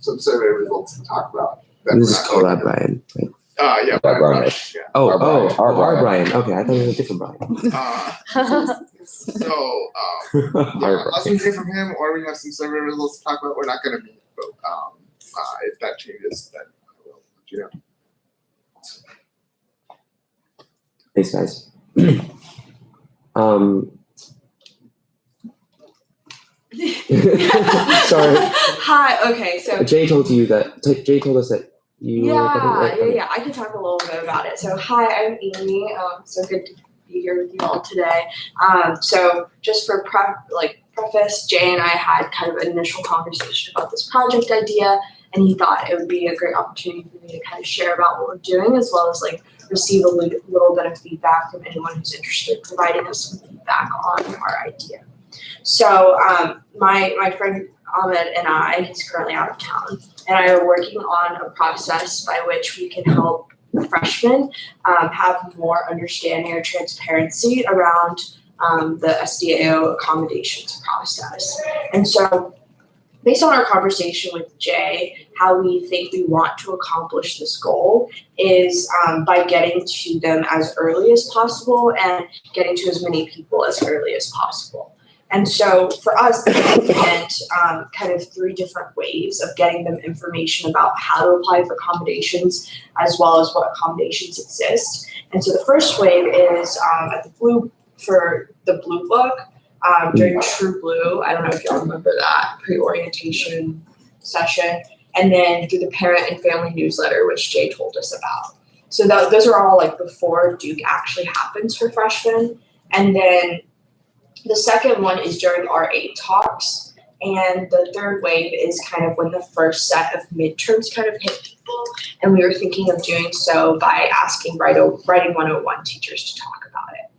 some survey results to talk about, then This is called out Brian. Right? Brian. Yeah. Our Brian. Okay, I thought it was a different Brian. Unless we hear from him or we have some survey results to talk about, we're not going to meet. But if that changes, then I will let you know. Thanks, guys. Sorry. Hi. Okay. So Jay told us that Yeah. I can talk a little bit about it. So, hi, I'm Amy. So good to be here with you all today. So just for preface, Jay and I had kind of an initial conversation about this project idea, and he thought it would be a great opportunity for me to kind of share about what we're doing, as well as like receive a little bit of feedback from anyone who's interested, providing us some feedback on our idea. So my friend Ahmed and I, he's currently out of town, and I are working on a process by which we can help freshmen have more understanding or transparency around the SDAO accommodations process. And so based on our conversation with Jay, how we think we want to accomplish this goal is by getting to them as early as possible and getting to as many people as early as possible. And so for us, we meant kind of 3 different ways of getting them information about how to apply for accommodations, as well as what accommodations exist. And so the first wave is at the Blue Book during True Blue. I don't know if y'all remember that pre-orientation session. And then through the parent and family newsletter, which Jay told us about. So those are all like before Duke actually happens for freshmen. And then the second one is during our 8 talks, and the third wave is kind of when the first set of midterms kind of hit people, and we were thinking of doing so by asking Writing 101 teachers to talk about it.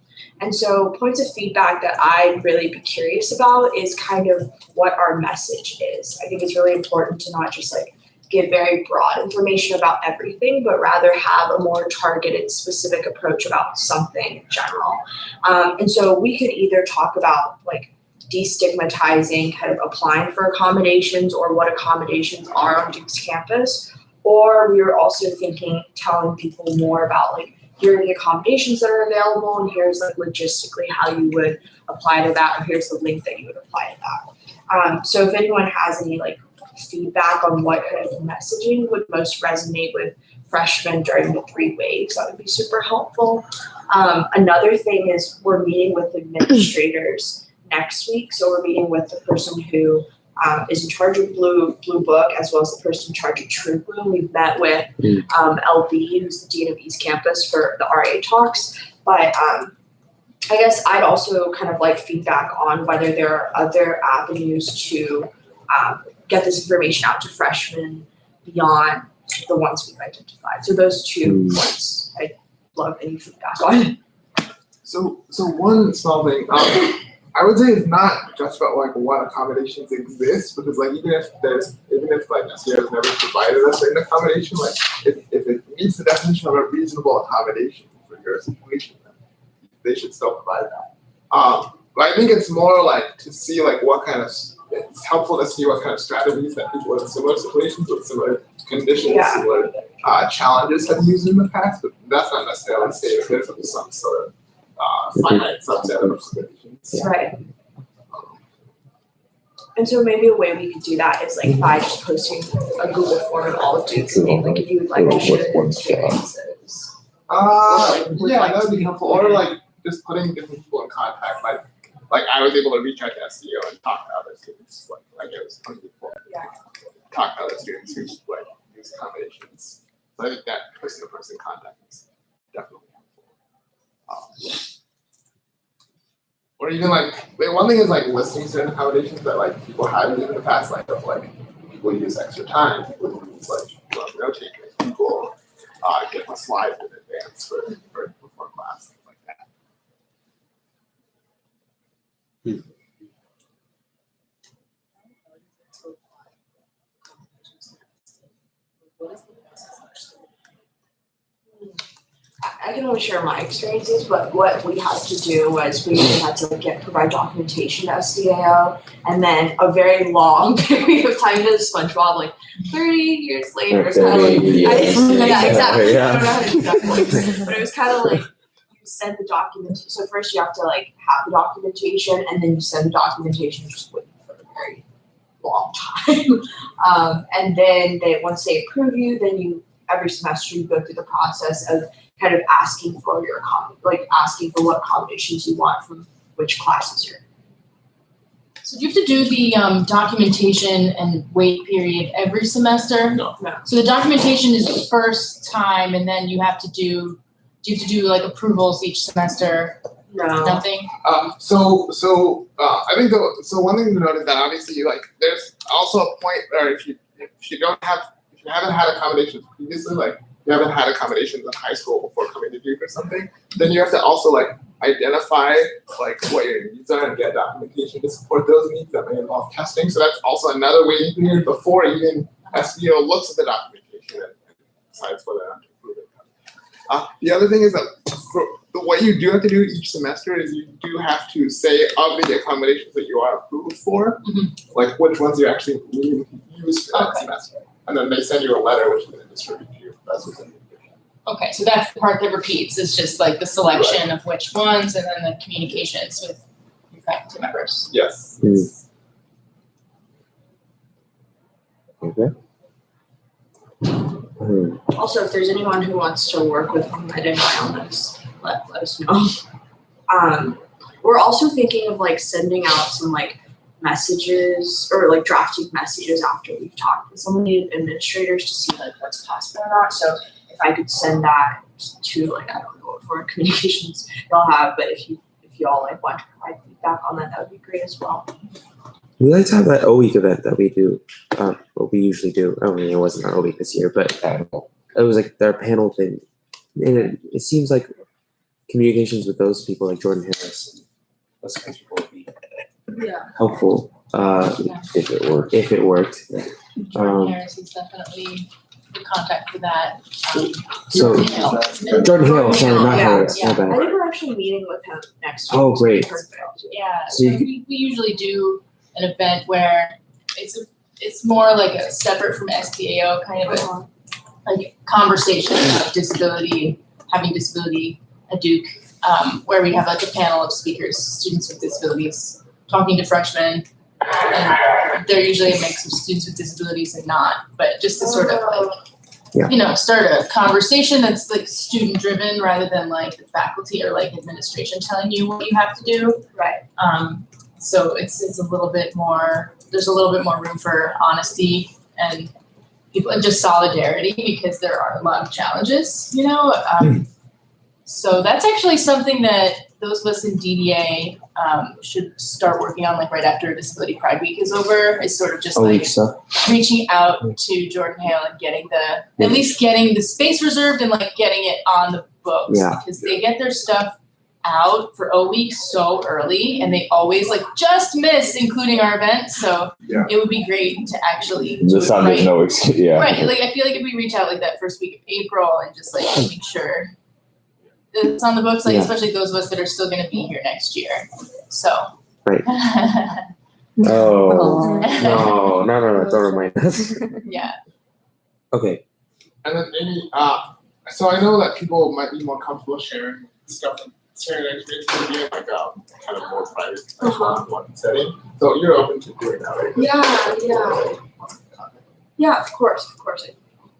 And so points of feedback that I'd really be curious about is kind of what our message is. I think it's really important to not just like give very broad information about everything, but rather have a more targeted, specific approach about something in general. And so we could either talk about like destigmatizing kind of applying for accommodations or what accommodations are on Duke's campus, or we were also thinking telling people more about like, here are the accommodations that are available, and here's like logistically how you would apply to that, and here's the link that you would apply to that. So if anyone has any like feedback on what kind of messaging would most resonate with freshmen during the 3 waves, that would be super helpful. Another thing is we're meeting with administrators next week. So we're meeting with the person who is in charge of Blue Book, as well as the person in charge of True Blue. We've met with LB, who's the Dean of East Campus, for the RA talks. But I guess I'd also kind of like feedback on whether there are other avenues to get this information out to freshmen beyond the ones we've identified. So those 2 points, I'd love any feedback on. So one small thing, I would say it's not just about like what accommodations exist, because like even if like SEO has never provided us an accommodation, like if it meets the definition of a reasonable accommodation for your situation, then they should still provide that. But I think it's more like to see like what kind of, it's helpful to see what kind of strategies that people in similar situations with similar conditions, similar challenges have used in the past, but that's not necessarily saying that there's some sort of finite subset of conditions. Right. And so maybe a way we could do that is like by just posting a Google form in all of Duke's name, like if you would like to share your experiences. Yeah, that would be helpful. Or like just putting different people in contact, like I was able to reach out to SEO and talk to other students, like it was 20 people. Talk to other students who like use accommodations. So I think that person-to-person contact is definitely helpful. Or even like one thing is like listing certain accommodations that like people have used in the past, like people use extra time, people use like note takers, people get the slides in advance for before class, things like that. I can only share my experiences, but what we had to do was we had to provide documentation to SDAO, and then a very long period of time to SpongeBob, like 30 years later. It's kind of like, exactly. Yeah. I don't know how to do that voice, but it was kind of like you send the documentation. So first you have to like have the documentation, and then you send the documentation, just waiting for a very long time. And then once they approve you, then every semester you go through the process of kind of asking for what accommodations you want from which classes you're in. So do you have to do the documentation and wait period every semester? No. So the documentation is the first time, and then you have to do you have to do like approvals each semester? No. Nothing? I think one thing to note is that obviously like there's also a point where if you haven't had accommodations previously, like you haven't had accommodations in high school before coming to Duke or something, then you have to also like identify like what your needs are and get documentation to support those needs that may involve testing. So that's also another waiting period before even SBO looks at the documentation and decides whether or not to approve it. The other thing is that what you do have to do each semester is you do have to say of the accommodations that you are approved for, like which ones you actually need to use for that semester. And then they send you a letter which is going to distribute to your professors. Okay, so that's the part that repeats. It's just like the selection of which ones and then the communications with your faculty members. Yes. Okay. Also, if there's anyone who wants to work with Ahmed and I on this, let us know. We're also thinking of like sending out some like messages or like drafting messages after we've talked with some of the administrators to see like what's possible or not. So if I could send that to like, I don't know what form of communications y'all have, but if y'all like want to provide feedback on that, that would be great as well. We like to have that O-Week event that we do, what we usually do. I mean, it wasn't our O-Week this year, but it was like their panel thing. And it seems like communications with those people, like Jordan Harris, those kinds of people would be helpful If it works. if it worked. Jordan Harris is definitely the contact for that. So Jordan Hale, sorry, not Harris, my I bad. think we're actually meeting with him next week. Oh, great. Perfect. Yeah, So so you we usually do an event where it's more like a separate from SBAO kind of a like conversation about disability, having disability at Duke, where we have like a panel of speakers, students with disabilities, talking to freshmen, and they're usually a mix of students with disabilities and not, but just to sort of like, start a conversation that's like student driven rather than like the faculty or like administration telling you what you have to do. Right. So it's a little bit more, there's a little bit more room for honesty and people and just solidarity because there are a lot of challenges, So that's actually something that those of us in DDA should start working on like right after Disability Pride Week is over, is sort of just O-Week like stuff. reaching out to Jordan Hale and getting at least getting the space reserved and like getting it on the books because they get their stuff out for O-Week so early and they always like just miss including our event. So it would be great to actually do This it time there's no excuse. Yeah. Right. Like I feel like if we reach out like that first week of April and just like make sure it's on the books, like especially those of us that are still gonna be here next year. So Right. Oh no, don't remind us. Yeah. Okay. And then maybe so I know that people might be more comfortable sharing stuff and sharing their experiences maybe in like a kind of more private one-on-one setting. So you're open to doing that, right? Yeah, of course.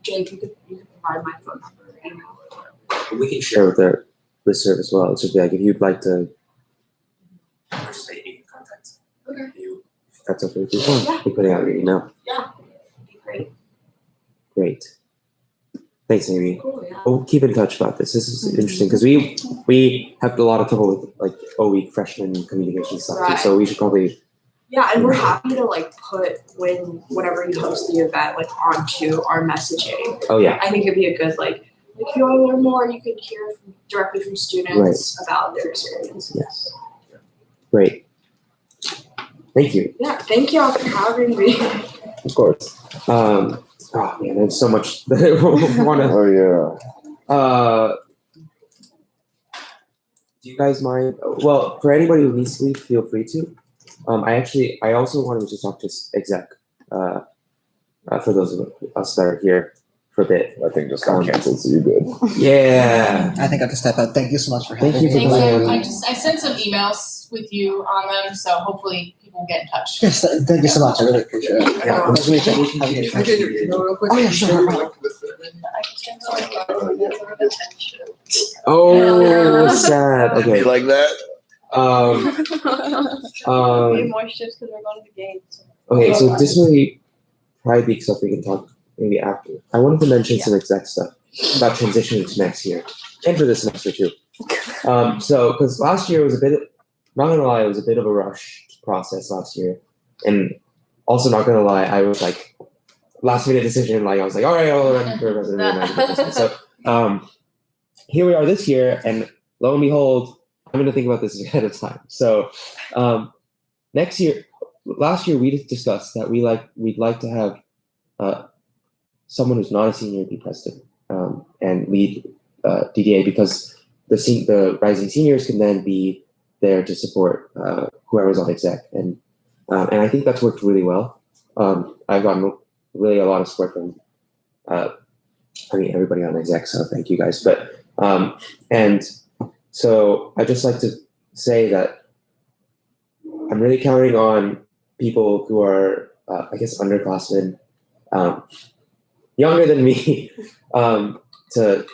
Jake, you could provide my phone number or email or whatever. We can share with their listserv as well. It's just like if you'd like to participate, you can contact you. If that's okay with you. Yeah. We're putting out your email. Yeah, that'd be great. Great. Thanks, Amy. Cool, yeah. We'll keep in touch about this. This is interesting because we have a lot of trouble with like O-Week freshman communication stuff too. So we should probably. Yeah, and we're happy to like put whenever you host the event like onto our messaging. Oh yeah. I think it'd be a good like if you want to learn more, you could hear directly from students about their experiences. Yes. Great. Thank you. Yeah, thank y'all for having me. Of course. Oh man, there's so much that I want to. Oh yeah. Do you guys mind? Well, for anybody who needs to leave, feel free to. I also wanted to talk to exec. For those of us that are here for a bit. I think just got canceled, so you good. Yeah. I think I have to step out. Thank you so much for having Thank you me. for Thank coming. you. I sent some emails with you on them, so hopefully people will get in touch. Yes, thank you so much. I really appreciate it. Yeah. Nice to meet you. Have a good Can I day. get your email real quick? Oh, yeah, sure. Maybe link to the survey. Oh, sad. Okay. Like that? Way more shifts because we're going to the game. So. Okay, so this may probably be stuff we can talk maybe after. I wanted to mention some exec stuff about transitioning to next year and for this semester too. So because last year was a bit, not gonna lie, it was a bit of a rush process last year, and also not gonna lie, I was like last minute decision. Like I was like, all right, I'll run for president. So here we are this year, and lo and behold, I'm gonna think about this ahead of time. So next year. Last year we discussed that we'd like to have someone who's not a senior be president and lead DDA, because the rising seniors can then be there to support whoever's on exec, and I think that's worked really well. I've gotten really a lot of support from everybody on exec, so thank you guys. But and so I just like to say that I'm really counting on people who are, I guess, underclassmen, younger than me, to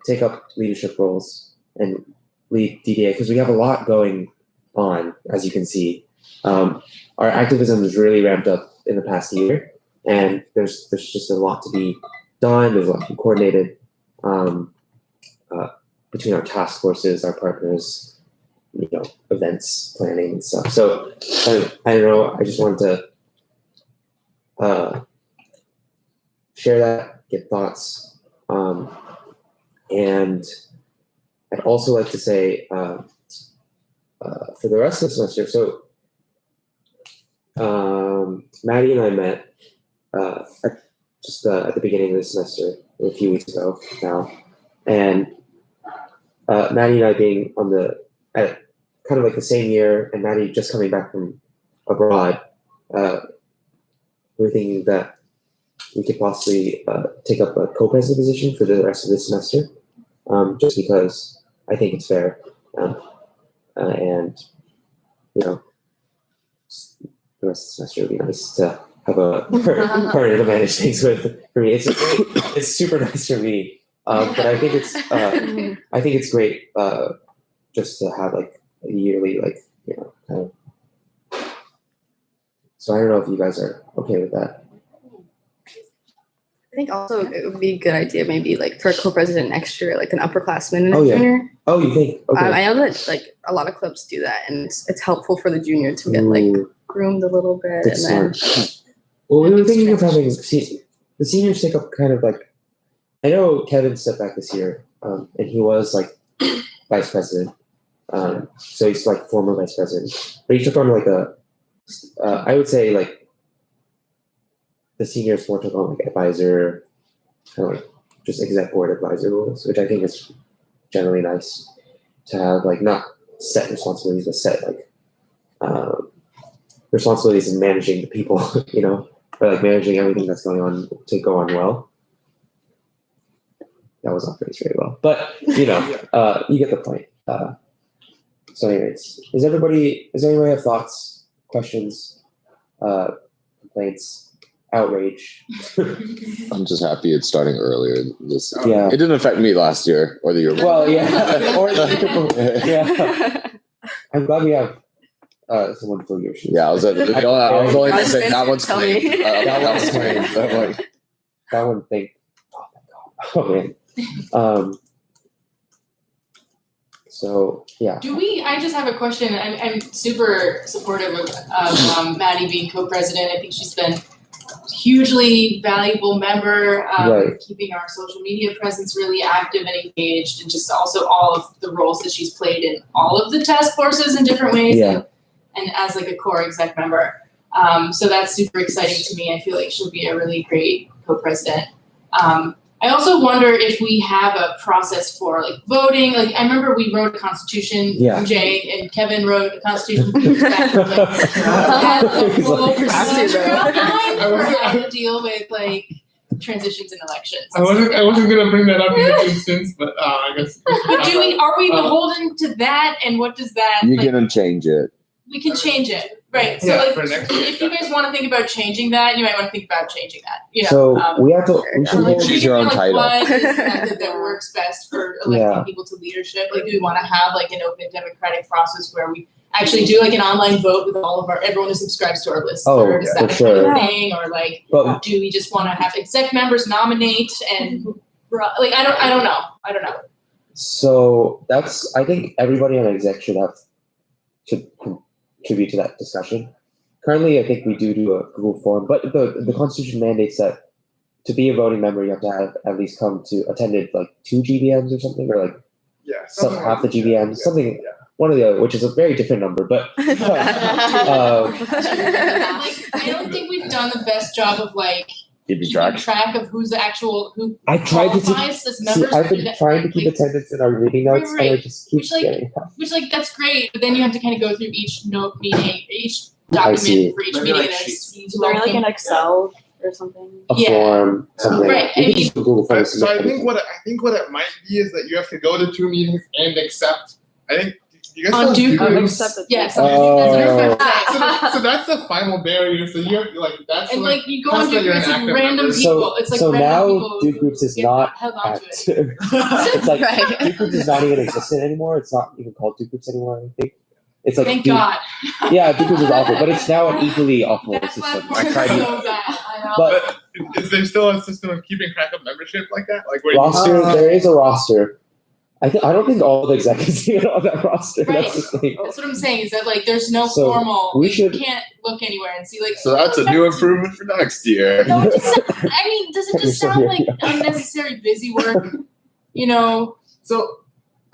take up leadership roles and lead DDA, because we have a lot going on, as you can see. Our activism has really ramped up in the past year, and there's just a lot to be done. There's a lot to be coordinated between our task forces, our partners, events planning and stuff. So I don't know. I just wanted to share that, get thoughts, and I'd also like to say for the rest of the semester. So Maddie and I met at the beginning of the semester a few weeks ago now, and Maddie and I being at kind of like the same year, and Maddie just coming back from abroad, we're thinking that we could possibly take up a co-president position for the rest of this semester, just because I think it's fair, and the rest of the semester would be nice to have a partner to manage things with. For me, it's super nice for me, but I think it's great just to have like a yearly kind of. So I don't know if you guys are okay with that. I think also it would be a good idea maybe like for a co-president next year, like an upperclassman and a Oh, yeah. junior. Oh, you think? Okay. I know that like a lot of clubs do that, and it's helpful for the junior to get like groomed a little bit. That's and smart. then Well, we were thinking of having the seniors take up kind of like. I know Kevin stepped back this year, and he was like vice president. So he's like former vice president, but he took on like I would say like the seniors more took on like advisor, kind of like just exec board advisor roles, which I think is generally nice to have, like not set responsibilities, but set like responsibilities in managing the people, or like managing everything that's going on to go on well. That was not phrased very well, but you get the point. So anyways, does anybody have thoughts, questions, complaints, outrage? I'm just happy it's starting earlier. Yeah. It didn't affect me last year or the year before. Well, yeah. Yeah. I'm glad we have someone fill your shoes. Yeah, I was only going to say that one's Tell me. clean. That one's clean. That one thing. Oh my god. Oh man. So yeah. I just have a question. I'm super supportive of Maddie being co-president. I think she's been a hugely valuable member, Right. keeping our social media presence really active and engaged, and just also all of the roles that she's played in all of the task forces in different ways, Yeah. and as like a core exec member. So that's super exciting to me. I feel like she'll be a really great co-president. I also wonder if we have a process for like voting. Like I remember we wrote a constitution, Yeah. Jay and Kevin wrote a constitution back in had a whole procedure outline for how to deal with like transitions in elections. I wasn't gonna bring that up in this instance, but I guess. But are we beholden to that, and what does that You like, can change it. we can change it, right? So Yeah, like, for next year, if you guys want to think about changing that, you might want to think about changing that. You know, So we have to. We or should like choose your own figuring out, like, title. what is the method that works best for electing Yeah. people to leadership? Like, do we want to have like an open democratic process where we actually do like an online vote with all of everyone who subscribes to our list? Oh, or is for that the sure. kind of thing? Or like, But do we just want to have exec members nominate and like I don't know. so that's. I think everybody on exec should contribute to that discussion. Currently, I think we do a Google form, but the Constitution mandates that to be a voting member, you have to have at least attended like 2 GBMs or something, or like something half the like that. GBMs, Yeah. something. One or the other, which is a very different number, but Like, I don't think we've done the best job of like Keep keeping track. track of who's the actual who I tried to. qualifies as members. I've to do been that, trying to keep like, attendance in our reading notes, and it Right. just keeps Which, like, getting. which like that's great, but then you have to kind of go through each note meeting, each I see. document for each Maybe meeting. like and sheets. it's Is there like an Excel or something? A Yeah. form, something. Right, We I can mean- just do Google Forms. So I think what it might be is that you have to go to 2 meetings and accept. I think you guys on still Duke have groups. accept it. Yes, I think that's what I was Oh. gonna say. So that's the final barrier. So you have to, like that's And like like you go on Plus, Duke you're an groups with active random member. people. It's like so random now people Duke Groups is get not held onto it. active. It's like Right. Duke Groups is not even existent anymore. It's not even called Duke Groups anymore. I think it's like Thank Duke- God. Yeah, Duke Groups is awful, but it's now an equally awful That system. platform I is tried to. so bad. I know. But is there still a system of keeping track of membership like that? Like where you roster, there is a roster. I don't think all the executives are on that roster. That's the thing. That's what I'm saying, is that like there's no So, formal, we like, should- you can't look anywhere and see like. So that's a new improvement for next year. No, it just, I mean, does it just You're so sound like weird. unnecessary busy work? You know, So,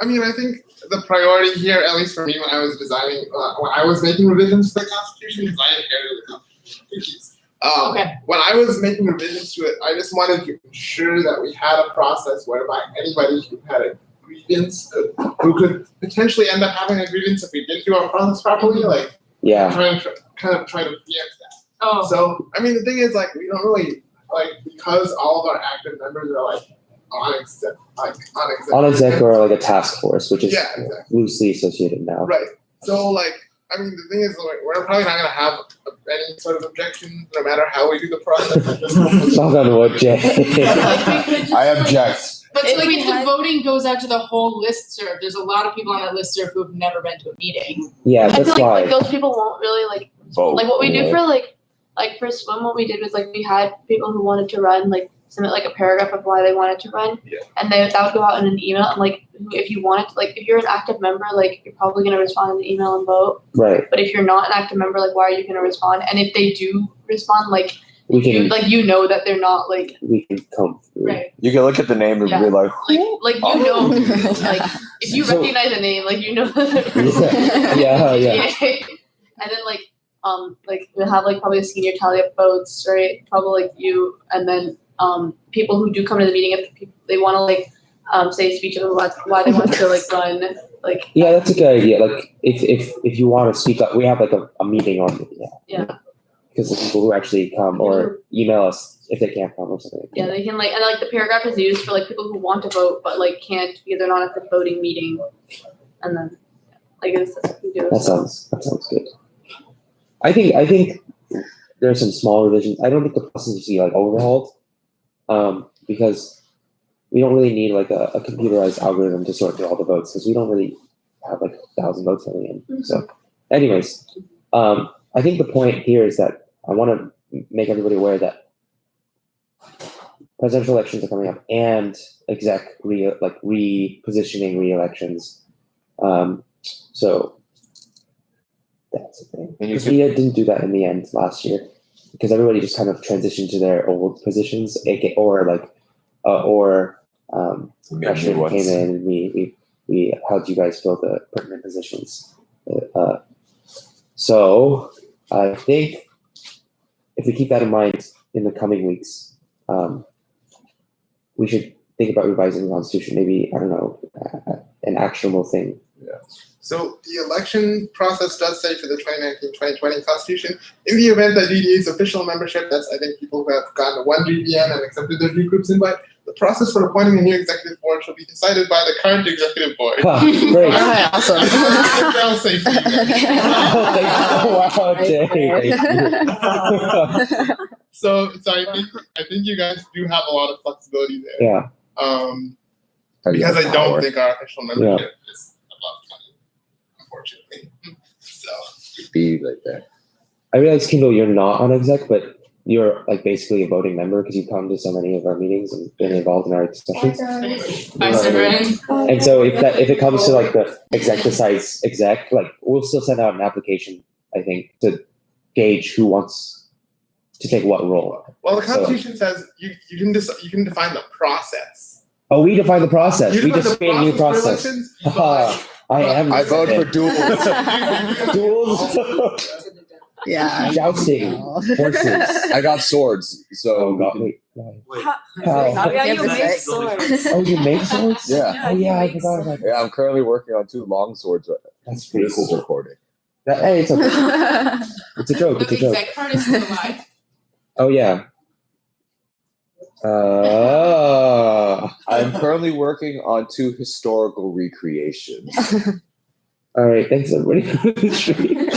I mean, I think the priority here, at least for me, when I was designing, when I was making revisions to the Constitution, because I inherited the Constitution. Okay. When I was making revisions to it, I just wanted to ensure that we had a process whereby anybody who had a grievance, who could potentially end up having a grievance if we didn't do our process properly, like Yeah. kind of try to preempt that. oh, So, I mean, the thing is, like, we don't really, like, because all of our active members are, like, on exec. On exec or like a task force, which is Yeah, exactly. loosely associated now. Right. So, like, I mean, the thing is, like, we're probably not going to have any sort of objections, no matter how we do the process. Knock on wood, Jay. like we could just, I like, object. But If like we if the had- voting goes out to the whole listserv, there's a lot of people on that listserv who have never been to a meeting. Yeah, I that's feel why. like those people won't really like Vote. like what we do Yeah. for like for swim. What we did was like we had people who wanted to run like submit like a paragraph of why they wanted to run, Yeah. and that would go out in an email. And like if you wanted to, like if you're an active member, like you're probably gonna respond in the email and vote. Right. But if you're not an active member, like why are you gonna respond? And if they do respond, like We you can like you know that they're not like come through. right. You can look at the name and Yeah. be like, Like you know, like if you So- recognize a name, like you know. Yeah, yeah. And then like we'll have like probably a senior tally of votes, right? Probably like you, and then people who do come to the meeting if they want to like say a speech about why they want to like run, like Yeah, that's a good idea. Like if you want to speak up, we have like a meeting on it. Yeah. Because the people who actually come or email us if they can't come or something. yeah, they can like and like the paragraph is used for like people who want to vote but like can't because they're not at the voting meeting, and then like that's what we do. That sounds good. I think there are some small revisions. I don't think the process needs to be like overhauled, because we don't really need like a computerized algorithm to sort through all the votes because we don't really have like 1,000 votes coming in. So, anyways, I think the point here is that I want to make everybody aware that presidential elections are coming up and exec repositioning re-elections. So that's the thing. And you Because could- we didn't do that in the end last year because everybody just kind of transitioned to their old positions, or freshmen ones. came in and we helped you guys fill the permanent positions. So I think if we keep that in mind in the coming weeks, we should think about revising the Constitution. Maybe, I don't know, an actionable thing. So the election process does say for the 2019-2020 Constitution, in the event that DDA's official membership, that's I think people who have gone to one GBM and accepted their Duke Groups invite, The process for appointing a new executive board shall be decided by the current executive board. Huh, great. Awesome. Fail safely. Wow, Jay, thank you. So I think you guys do have a lot of flexibility there. Yeah. Because I don't think our official membership is above 20, unfortunately. So Be like that. I realize, Kindle, you're not on exec, but you're like basically a voting member because you come to so many of our meetings and been involved in our discussions. Bye, Severin. And so if it comes to like the exec decides exec, like we'll still send out an application, I think, to gauge who wants to take what role. well, the Constitution says you can define the process. Oh, we define the process. We define just the create a new for process. elections, but I am. I vote for duels. duels. Yeah. Jousting. Horses. I got swords, so Oh God! Wait. How? How? Yeah, you Give us make a- swords. Oh, you make swords? Yeah. Oh yeah, I forgot about that. Yeah, I'm currently working on 2 long swords. That's pretty This is cool. recording. Hey, it's okay. It's a joke. But It's a the joke. exec part is still alive. Oh yeah. I'm currently working on 2 historical recreations. All right. Thanks everybody for the stream.